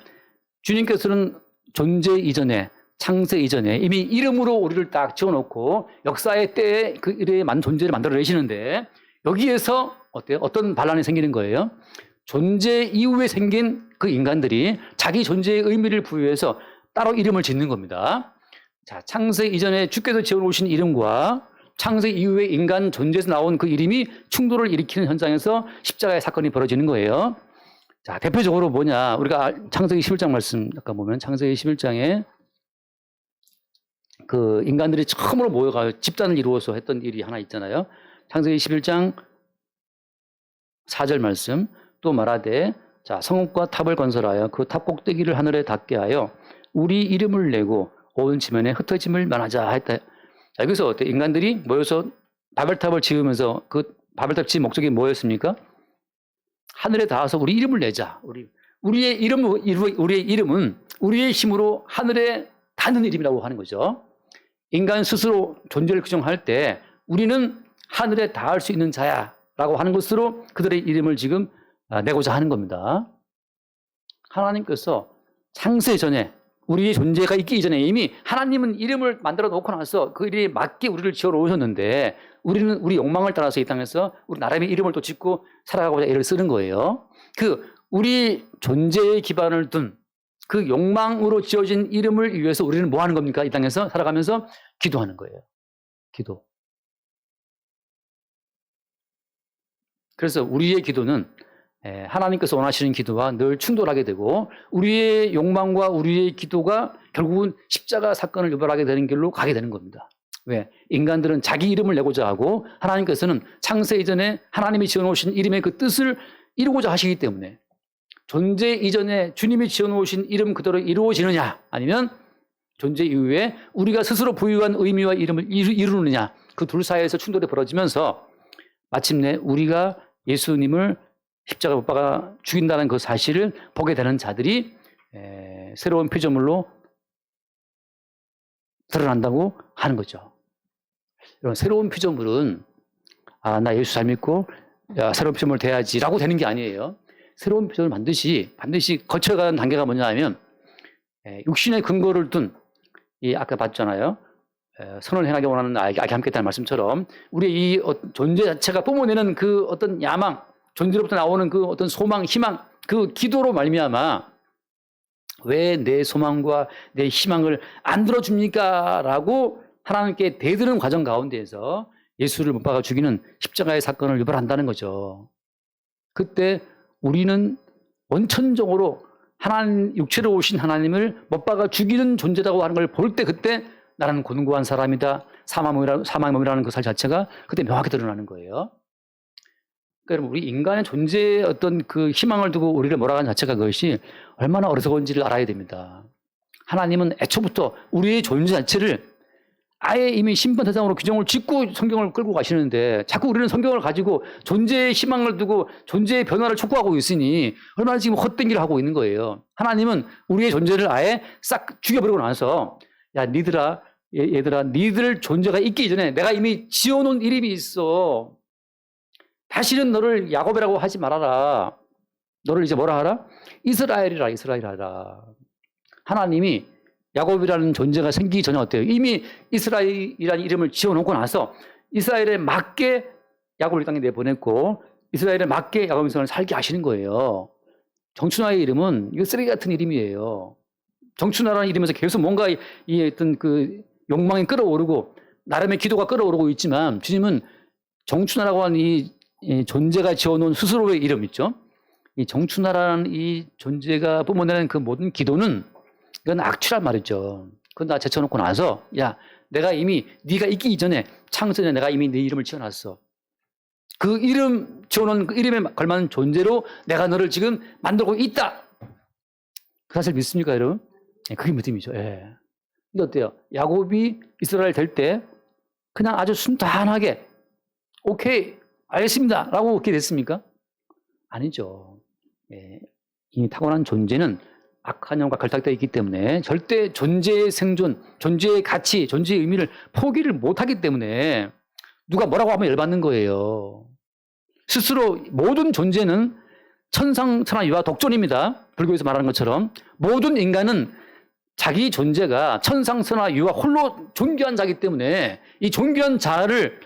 주님께서는 존재 이전에, 창세 이전에 이미 이름으로 우리를 딱 지어놓고 역사의 때에 그 이름에 맞는 존재를 만들어내시는데 여기에서 어때요? 어떤 반란이 생기는 거예요? 존재 이후에 생긴 그 인간들이 자기 존재의 의미를 부여해서 따로 이름을 짓는 겁니다. 자, 창세 이전에 주께서 지어놓으신 이름과 창세 이후에 인간 존재에서 나온 그 이름이 충돌을 일으키는 현장에서 십자가의 사건이 벌어지는 거예요. 자, 대표적으로 뭐냐. 우리가 창세기 11장 말씀 아까 보면 창세기 11장에 그 인간들이 처음으로 모여가 집단을 이루어서 했던 일이 하나 있잖아요. 창세기 11장 4절 말씀. 또 말하되 자, 성읍과 탑을 건설하여 그 탑 꼭대기를 하늘에 닿게 하여 우리 이름을 내고 온 지면에 흩어짐을 면하자 했다. 자, 여기서 어때? 인간들이 모여서 바벨탑을 지으면서 그 바벨탑 지은 목적이 뭐였습니까? 하늘에 닿아서 우리 이름을 내자. 우리의 이름은 우리의 힘으로 하늘에 닿는 이름이라고 하는 거죠. 인간 스스로 존재를 규정할 때 우리는 하늘에 닿을 수 있는 자야라고 하는 것으로 그들의 이름을 지금 내고자 하는 겁니다. 하나님께서 창세 전에 우리의 존재가 있기 이전에 이미 하나님은 이름을 만들어 놓고 나서 그 이름에 맞게 우리를 지어 놓으셨는데 우리는 우리 욕망을 따라서 이 땅에서 우리 나름의 이름을 또 짓고 살아가고자 애를 쓰는 거예요. 우리 존재의 기반을 둔 그 욕망으로 지어진 이름을 위해서 우리는 뭐 하는 겁니까? 이 땅에서 살아가면서 기도하는 거예요. 기도. 그래서 우리의 기도는 하나님께서 원하시는 기도와 늘 충돌하게 되고 우리의 욕망과 우리의 기도가 결국은 십자가 사건을 유발하게 되는 길로 가게 되는 겁니다. 왜? 인간들은 자기 이름을 내고자 하고 하나님께서는 창세 이전에 하나님이 지어놓으신 이름의 그 뜻을 이루고자 하시기 때문에 존재 이전에 주님이 지어놓으신 이름 그대로 이루어지느냐 아니면 존재 이후에 우리가 스스로 부여한 의미와 이름을 이루느냐 그 둘 사이에서 충돌이 벌어지면서 마침내 우리가 예수님을 십자가 못 박아 죽인다는 그 사실을 보게 되는 자들이 새로운 피조물로 드러난다고 하는 거죠. 여러분, 새로운 피조물은 나 예수 잘 믿고 새로운 피조물 돼야지라고 되는 게 아니에요. 새로운 피조물 반드시 거쳐가는 단계가 뭐냐 하면 육신의 근거를 둔 아까 봤잖아요. 선을 행하기 원하는 나에게 악이 함께했다는 말씀처럼 우리의 이 존재 자체가 뿜어내는 그 어떤 야망 존재로부터 나오는 그 어떤 소망, 희망, 그 기도로 말미암아 왜 내 소망과 내 희망을 안 들어줍니까? 라고 하나님께 대드는 과정 가운데에서 예수를 못 박아 죽이는 십자가의 사건을 유발한다는 거죠. 그때 우리는 원천적으로 하나님, 육체로 오신 하나님을 못 박아 죽이는 존재라고 하는 걸 볼 때 그때 나는 곤고한 사람이다. 사망의 몸이라는 그 살 자체가 그때 명확히 드러나는 거예요. 그러니까 우리 인간의 존재에 어떤 그 희망을 두고 우리를 몰아가는 자체가 그것이 얼마나 어리석은지를 알아야 됩니다. 하나님은 애초부터 우리의 존재 자체를 아예 이미 신분 대상으로 규정을 짓고 성경을 끌고 가시는데 자꾸 우리는 성경을 가지고 존재의 희망을 두고 존재의 변화를 촉구하고 있으니 얼마나 지금 헛된 일을 하고 있는 거예요. 하나님은 우리의 존재를 아예 싹 죽여버리고 나서 야 얘들아 니들 존재가 있기 전에 내가 이미 지어놓은 이름이 있어. 다시는 너를 야곱이라고 하지 말아라. 너를 이제 뭐라 하라? 이스라엘이라. 하나님이 야곱이라는 존재가 생기기 전에 어때요? 이미 이스라엘이라는 이름을 지어놓고 나서 이스라엘에 맞게 야곱을 이 땅에 내보냈고 이스라엘에 맞게 야곱 인생을 살게 하시는 거예요. 정춘하의 이름은 이거 쓰레기 같은 이름이에요. 정춘하라는 이름에서 계속 뭔가 이 어떤 그 욕망이 끌어오르고 나름의 기도가 끌어오르고 있지만 주님은 정춘하라고 하는 이 존재가 지어놓은 스스로의 이름 있죠. 이 정춘하라는 이 존재가 뿜어내는 그 모든 기도는 이건 악취란 말이죠. 그건 다 제쳐놓고 나서 야 내가 이미 네가 있기 이전에 창세전에 내가 이미 네 이름을 지어놨어. 그 이름 지어놓은 그 이름에 걸맞는 존재로 내가 너를 지금 만들고 있다. 그 사실 믿습니까 여러분? 그게 믿음이죠. 예. 근데 어때요? 야곱이 이스라엘 될 때 그냥 아주 순탄하게 오케이 알겠습니다 라고 그렇게 됐습니까? 아니죠. 예. 이 타고난 존재는 악한 영과 결탁되어 있기 때문에 절대 존재의 생존, 존재의 가치, 존재의 의미를 포기를 못하기 때문에 누가 뭐라고 하면 열받는 거예요. 스스로 모든 존재는 천상천하유아 독존입니다. 불교에서 말하는 것처럼 모든 인간은 자기 존재가 천상천하유아 홀로 존귀한 자이기 때문에 이 존귀한 자를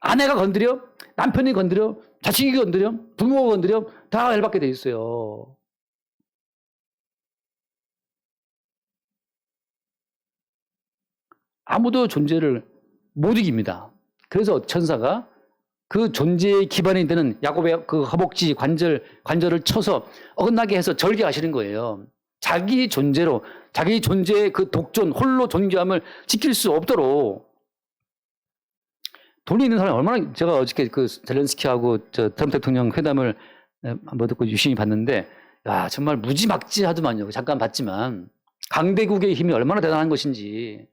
아내가 건드려, 남편이 건드려, 자식이 건드려, 부모가 건드려 다 열받게 돼 있어요. 아무도 존재를 못 이깁니다. 그래서 천사가 그 존재의 기반이 되는 야곱의 그 허벅지 관절을 쳐서 어긋나게 해서 절개하시는 거예요. 자기 존재로, 자기 존재의 그 독존, 홀로 존귀함을 지킬 수 없도록. 돈이 있는 사람이 얼마나, 제가 어저께 그 젤렌스키하고 트럼프 대통령 회담을 한번 듣고 유심히 봤는데, 야, 정말 무지막지하더만요. 잠깐 봤지만. 강대국의 힘이 얼마나 대단한 것인지.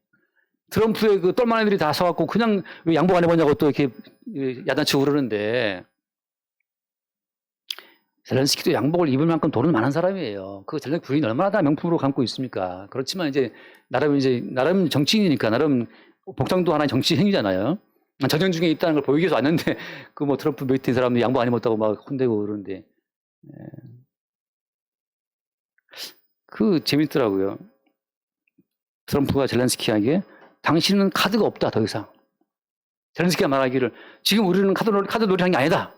트럼프의 그 똘만 애들이 다 서갖고 그냥 왜 양복 안 해보냐고 또 이렇게 야단치고 그러는데, 젤렌스키도 양복을 입을 만큼 돈은 많은 사람이에요. 그 젤렌스키 부인이 얼마나 다 명품으로 감고 있습니까? 그렇지만 나름 정치인이니까 나름 복장도 하나의 정치 행위잖아요. 전쟁 중에 있다는 걸 보이기 위해서 왔는데, 그 뭐 트럼프 메이팅 사람들 양복 안 입었다고 막 혼내고 그러는데, 그 재밌더라고요. 트럼프가 젤렌스키에게 당신은 카드가 없다, 더 이상. 젤렌스키가 말하기를 지금 우리는 카드 놀이하는 게 아니다.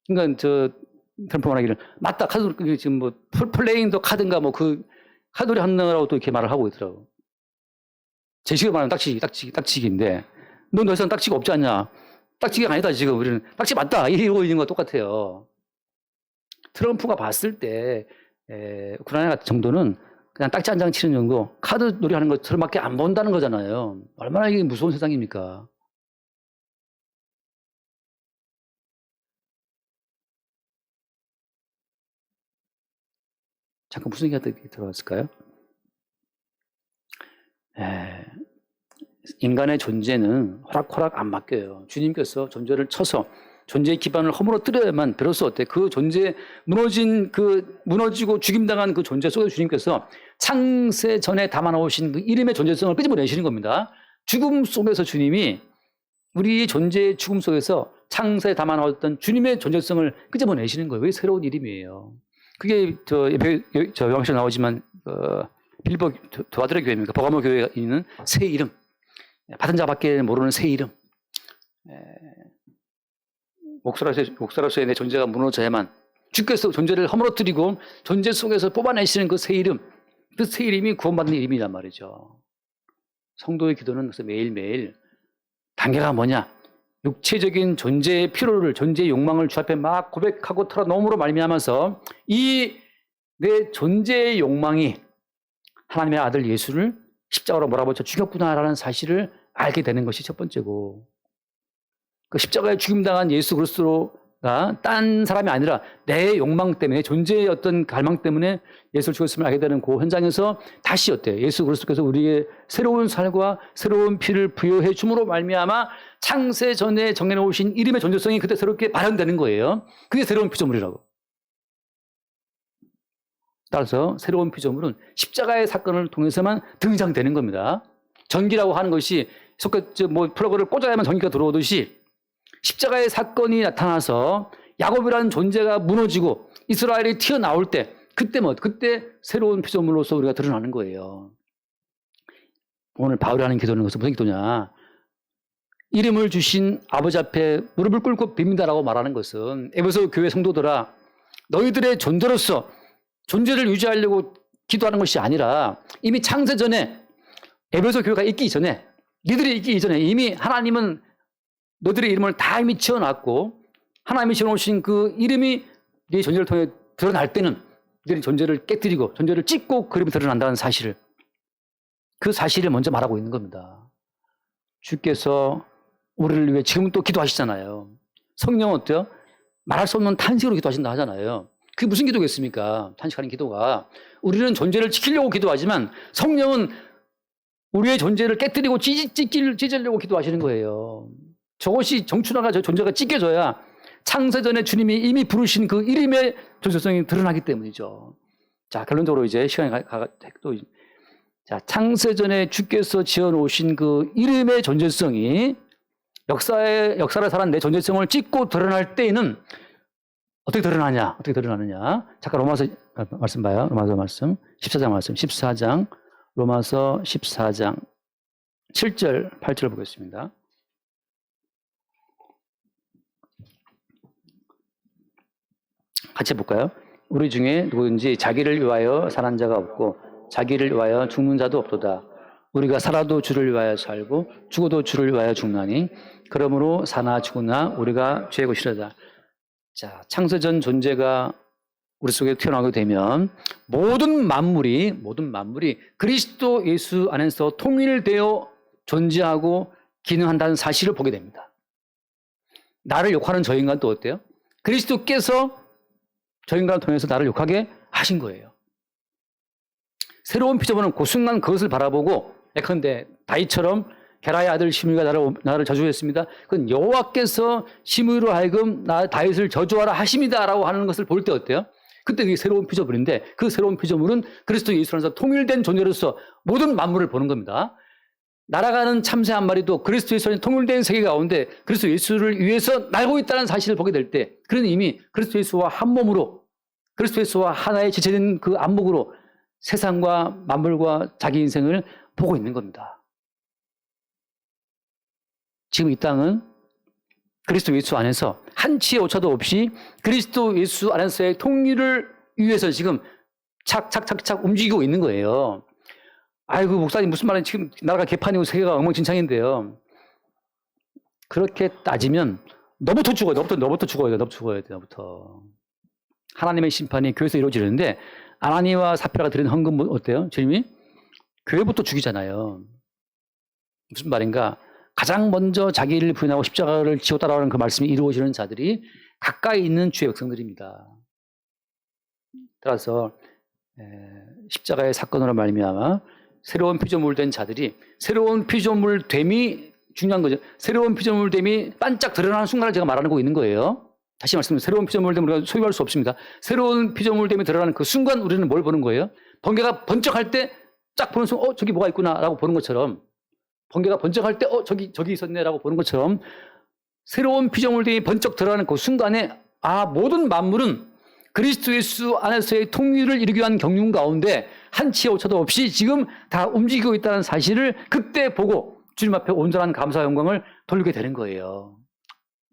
그러니까 트럼프가 말하기를 맞다, 지금 뭐 플레잉 더 카드인가 뭐 그 카드 놀이 하느라고 또 이렇게 말을 하고 있더라고. 제식으로 말하면 딱지기인데 넌 더 이상 딱지가 없지 않냐. 딱지기가 아니다, 지금 우리는. 딱지 맞다, 이러고 있는 거 똑같아요. 트럼프가 봤을 때 우크라이나 정도는 그냥 딱지 한 장 치는 정도, 카드 놀이 하는 것처럼밖에 안 본다는 거잖아요. 얼마나 이게 무서운 세상입니까? 잠깐 무슨 얘기가 들어왔을까요? 인간의 존재는 호락호락 안 맡겨요. 주님께서 존재를 쳐서 존재의 기반을 허물어뜨려야만 비로소 그 존재 무너지고 죽임당한 그 존재 속에 주님께서 창세 전에 담아놓으신 그 이름의 존재성을 끄집어내시는 겁니다. 죽음 속에서 주님이 우리 존재의 죽음 속에서 창세에 담아놓았던 주님의 존재성을 끄집어내시는 거예요. 그게 새로운 이름이에요. 그게 영화에서 나오지만 빌보 도아들의 교회입니까? 버가모 교회가 있는 새 이름, 받은 자밖에 모르는 새 이름. 목사로서의 내 존재가 무너져야만 주께서 존재를 허물어뜨리고 존재 속에서 뽑아내시는 그 새 이름, 그 새 이름이 구원받는 이름이란 말이죠. 성도의 기도는 그래서 매일매일 단계가 뭐냐? 육체적인 존재의 피로를, 존재의 욕망을 주 앞에 막 고백하고 털어놓음으로 말미암아서 이 내 존재의 욕망이 하나님의 아들 예수를 십자가로 몰아붙여 죽였구나라는 사실을 알게 되는 것이 첫 번째고, 그 십자가에 죽임당한 예수 그리스도가 딴 사람이 아니라 내 욕망 때문에, 존재의 어떤 갈망 때문에 예수를 죽였음을 알게 되는 그 현장에서 다시 예수 그리스도께서 우리의 새로운 살과 새로운 피를 부여해 줌으로 말미암아 창세 전에 정해놓으신 이름의 존재성이 그때 새롭게 발현되는 거예요. 그게 새로운 피조물이라고. 따라서 새로운 피조물은 십자가의 사건을 통해서만 등장되는 겁니다. 전기라고 하는 것이 플러그를 꽂아야만 전기가 들어오듯이 십자가의 사건이 나타나서 야곱이라는 존재가 무너지고 이스라엘이 튀어나올 때, 그때 새로운 피조물로서 우리가 드러나는 거예요. 오늘 바울이 하는 기도는 무슨 기도냐? 이름을 주신 아버지 앞에 무릎을 꿇고 빕니다라고 말하는 것은, 에베소 교회 성도들아, 너희들의 존재로서 존재를 유지하려고 기도하는 것이 아니라 이미 창세 전에, 에베소 교회가 있기 이전에, 니들이 있기 이전에 이미 하나님은 너희들의 이름을 다 이미 지어놨고, 하나님이 지어놓으신 그 이름이 네 존재를 통해 드러날 때는 너희들이 존재를 깨뜨리고 존재를 찢고 그 이름이 드러난다는 사실을, 그 사실을 먼저 말하고 있는 겁니다. 주께서 우리를 위해 지금 또 기도하시잖아요. 성령은 어때요? 말할 수 없는 탄식으로 기도하신다 하잖아요. 그게 무슨 기도겠습니까? 탄식하는 기도가. 우리는 존재를 지키려고 기도하지만 성령은 우리의 존재를 깨뜨리고 찢으려고 기도하시는 거예요. 저것이 정춘하가 저 존재가 찢겨져야 창세전에 주님이 이미 부르신 그 이름의 존재성이 드러나기 때문이죠. 자, 결론적으로 이제 시간이 또 자, 창세전에 주께서 지어놓으신 그 이름의 존재성이 역사를 살아낸 내 존재성을 찍고 드러날 때에는 어떻게 드러나냐? 잠깐 로마서 말씀 봐요. 로마서 말씀. 14장 말씀. 14장. 로마서 14장. 7절, 8절 보겠습니다. 같이 볼까요? 우리 중에 누구든지 자기를 위하여 사는 자가 없고 자기를 위하여 죽는 자도 없도다. 우리가 살아도 주를 위하여 살고 죽어도 주를 위하여 죽나니 그러므로 사나 죽으나 우리가 죄의 것이로다. 자, 창세전 존재가 우리 속에 태어나게 되면 모든 만물이 그리스도 예수 안에서 통일되어 존재하고 기능한다는 사실을 보게 됩니다. 나를 욕하는 저 인간 또 어때요? 그리스도께서 저 인간을 통해서 나를 욕하게 하신 거예요. 새로운 피조물은 그 순간 그것을 바라보고 예컨대 다윗처럼 게라의 아들 시므이가 나를 저주했습니다. 그건 여호와께서 시므이로 하여금 다윗을 저주하라 하심이다라고 하는 것을 볼 때 어때요? 그때 그게 새로운 피조물인데 그 새로운 피조물은 그리스도 예수 안에서 통일된 존재로서 모든 만물을 보는 겁니다. 날아가는 참새 한 마리도 그리스도 예수 안에 통일된 세계 가운데 그리스도 예수를 위해서 날고 있다는 사실을 보게 될 때 그런 이미 그리스도 예수와 한 몸으로 그리스도 예수와 하나의 지체된 그 안목으로 세상과 만물과 자기 인생을 보고 있는 겁니다. 지금 이 땅은 그리스도 예수 안에서 한치의 오차도 없이 그리스도 예수 안에서의 통일을 위해서 지금 착착착착 움직이고 있는 거예요. 아이고 목사님 무슨 말인지 지금 나라가 개판이고 세계가 엉망진창인데요. 그렇게 따지면 너부터 죽어요. 너부터 죽어야 돼. 너부터. 하나님의 심판이 교회에서 이루어지는데 아나니와 사피라가 드린 헌금 어때요? 주님이 교회부터 죽이잖아요. 무슨 말인가? 가장 먼저 자기를 부인하고 십자가를 지고 따라오는 그 말씀이 이루어지는 자들이 가까이 있는 주의 백성들입니다. 따라서 십자가의 사건으로 말미암아 새로운 피조물 된 자들이 새로운 피조물 됨이 중요한 거죠. 새로운 피조물 됨이 반짝 드러나는 순간을 제가 말하고 있는 거예요. 다시 말씀드립니다. 새로운 피조물 됨을 우리가 소유할 수 없습니다. 새로운 피조물 됨이 드러나는 그 순간 우리는 뭘 보는 거예요? 번개가 번쩍할 때 쫙 보는 순간 저기 뭐가 있구나라고 보는 것처럼 번개가 번쩍할 때 저기 있었네라고 보는 것처럼 새로운 피조물들이 번쩍 드러나는 그 순간에 모든 만물은 그리스도 예수 안에서의 통일을 이루기 위한 경륜 가운데 한치의 오차도 없이 지금 다 움직이고 있다는 사실을 그때 보고 주님 앞에 온전한 감사와 영광을 돌리게 되는 거예요.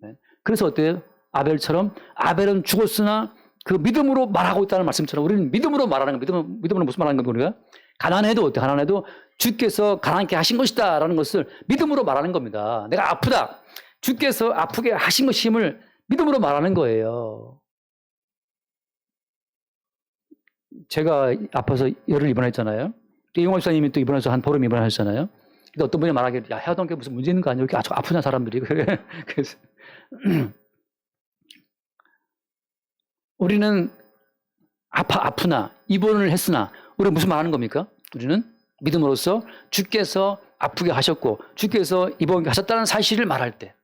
네. 그래서 어때요? 아벨처럼 아벨은 죽었으나 그 믿음으로 말하고 있다는 말씀처럼 우리는 믿음으로 말하는 거예요. 믿음으로 무슨 말하는 겁니까? 우리가? 가난해도 어때? 가난해도 주께서 가난케 하신 것이다 라는 것을 믿음으로 말하는 겁니다. 내가 아프다. 주께서 아프게 하신 것임을 믿음으로 말하는 거예요. 제가 아파서 열을 입원했잖아요. 이용호 목사님이 또 입원해서 한 보름 입원하셨잖아요. 근데 어떤 분이 말하기를 야, 해하던 게 무슨 문제 있는 거 아니야? 이렇게 아프냐 사람들이. 그래서 우리는 아프나 입원을 했으나 우리는 무슨 말하는 겁니까? 우리는 믿음으로써 주께서 아프게 하셨고 주께서 입원하게 하셨다는 사실을 말할 때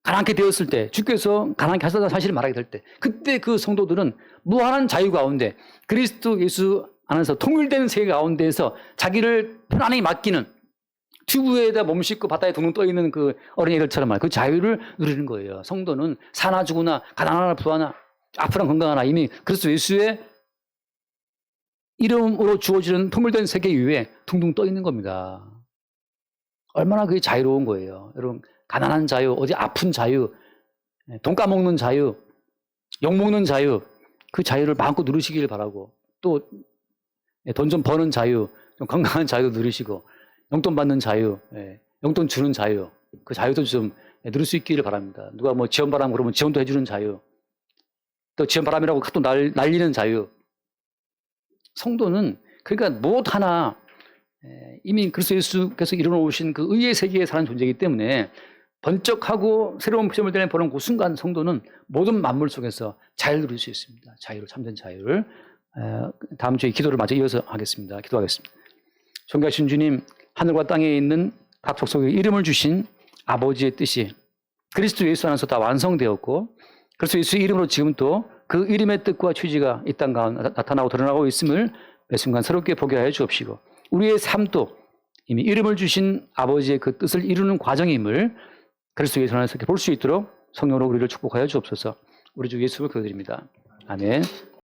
가난하게 되었을 때 주께서 가난하게 하셨다는 사실을 말하게 될 때 그때 그 성도들은 무한한 자유 가운데 그리스도 예수 안에서 통일된 세계 가운데에서 자기를 편안히 맡기는 튜브에다 몸 싣고 바다에 둥둥 떠 있는 그 어린이들처럼 그 자유를 누리는 거예요. 성도는 사나 죽으나 가난하나 부하나 아프나 건강하나 이미 그리스도 예수의 이름으로 주어지는 통일된 세계 위에 둥둥 떠 있는 겁니다. 얼마나 그게 자유로운 거예요. 여러분 가난한 자유, 어디 아픈 자유, 돈 까먹는 자유, 욕먹는 자유 그 자유를 마음껏 누리시길 바라고 또 돈 좀 버는 자유, 좀 건강한 자유도 누리시고 용돈 받는 자유, 용돈 주는 자유 그 자유도 좀 누릴 수 있기를 바랍니다. 누가 뭐 지원바람 그러면 지원도 해주는 자유 또 지원바람이라고 또 날리는 자유 성도는 그러니까 무엇 하나 이미 그리스도 예수께서 이루어놓으신 그 의의 세계에 사는 존재이기 때문에 번쩍하고 새로운 피조물 되는 보는 그 순간 성도는 모든 만물 속에서 자유를 누릴 수 있습니다. 자유를 참된 자유를 다음 주에 기도를 마저 이어서 하겠습니다. 기도하겠습니다. 존귀하신 주님 하늘과 땅에 있는 각 족속에 이름을 주신 아버지의 뜻이 그리스도 예수 안에서 다 완성되었고 그리스도 예수의 이름으로 지금 또 그 이름의 뜻과 취지가 이 땅 가운데 나타나고 드러나고 있음을 매 순간 새롭게 보게 하여 주옵시고 우리의 삶도 이미 이름을 주신 아버지의 그 뜻을 이루는 과정임을 그리스도 예수 안에서 볼 수 있도록 성령으로 우리를 축복하여 주옵소서. 우리 주 예수를 기도드립니다. 아멘.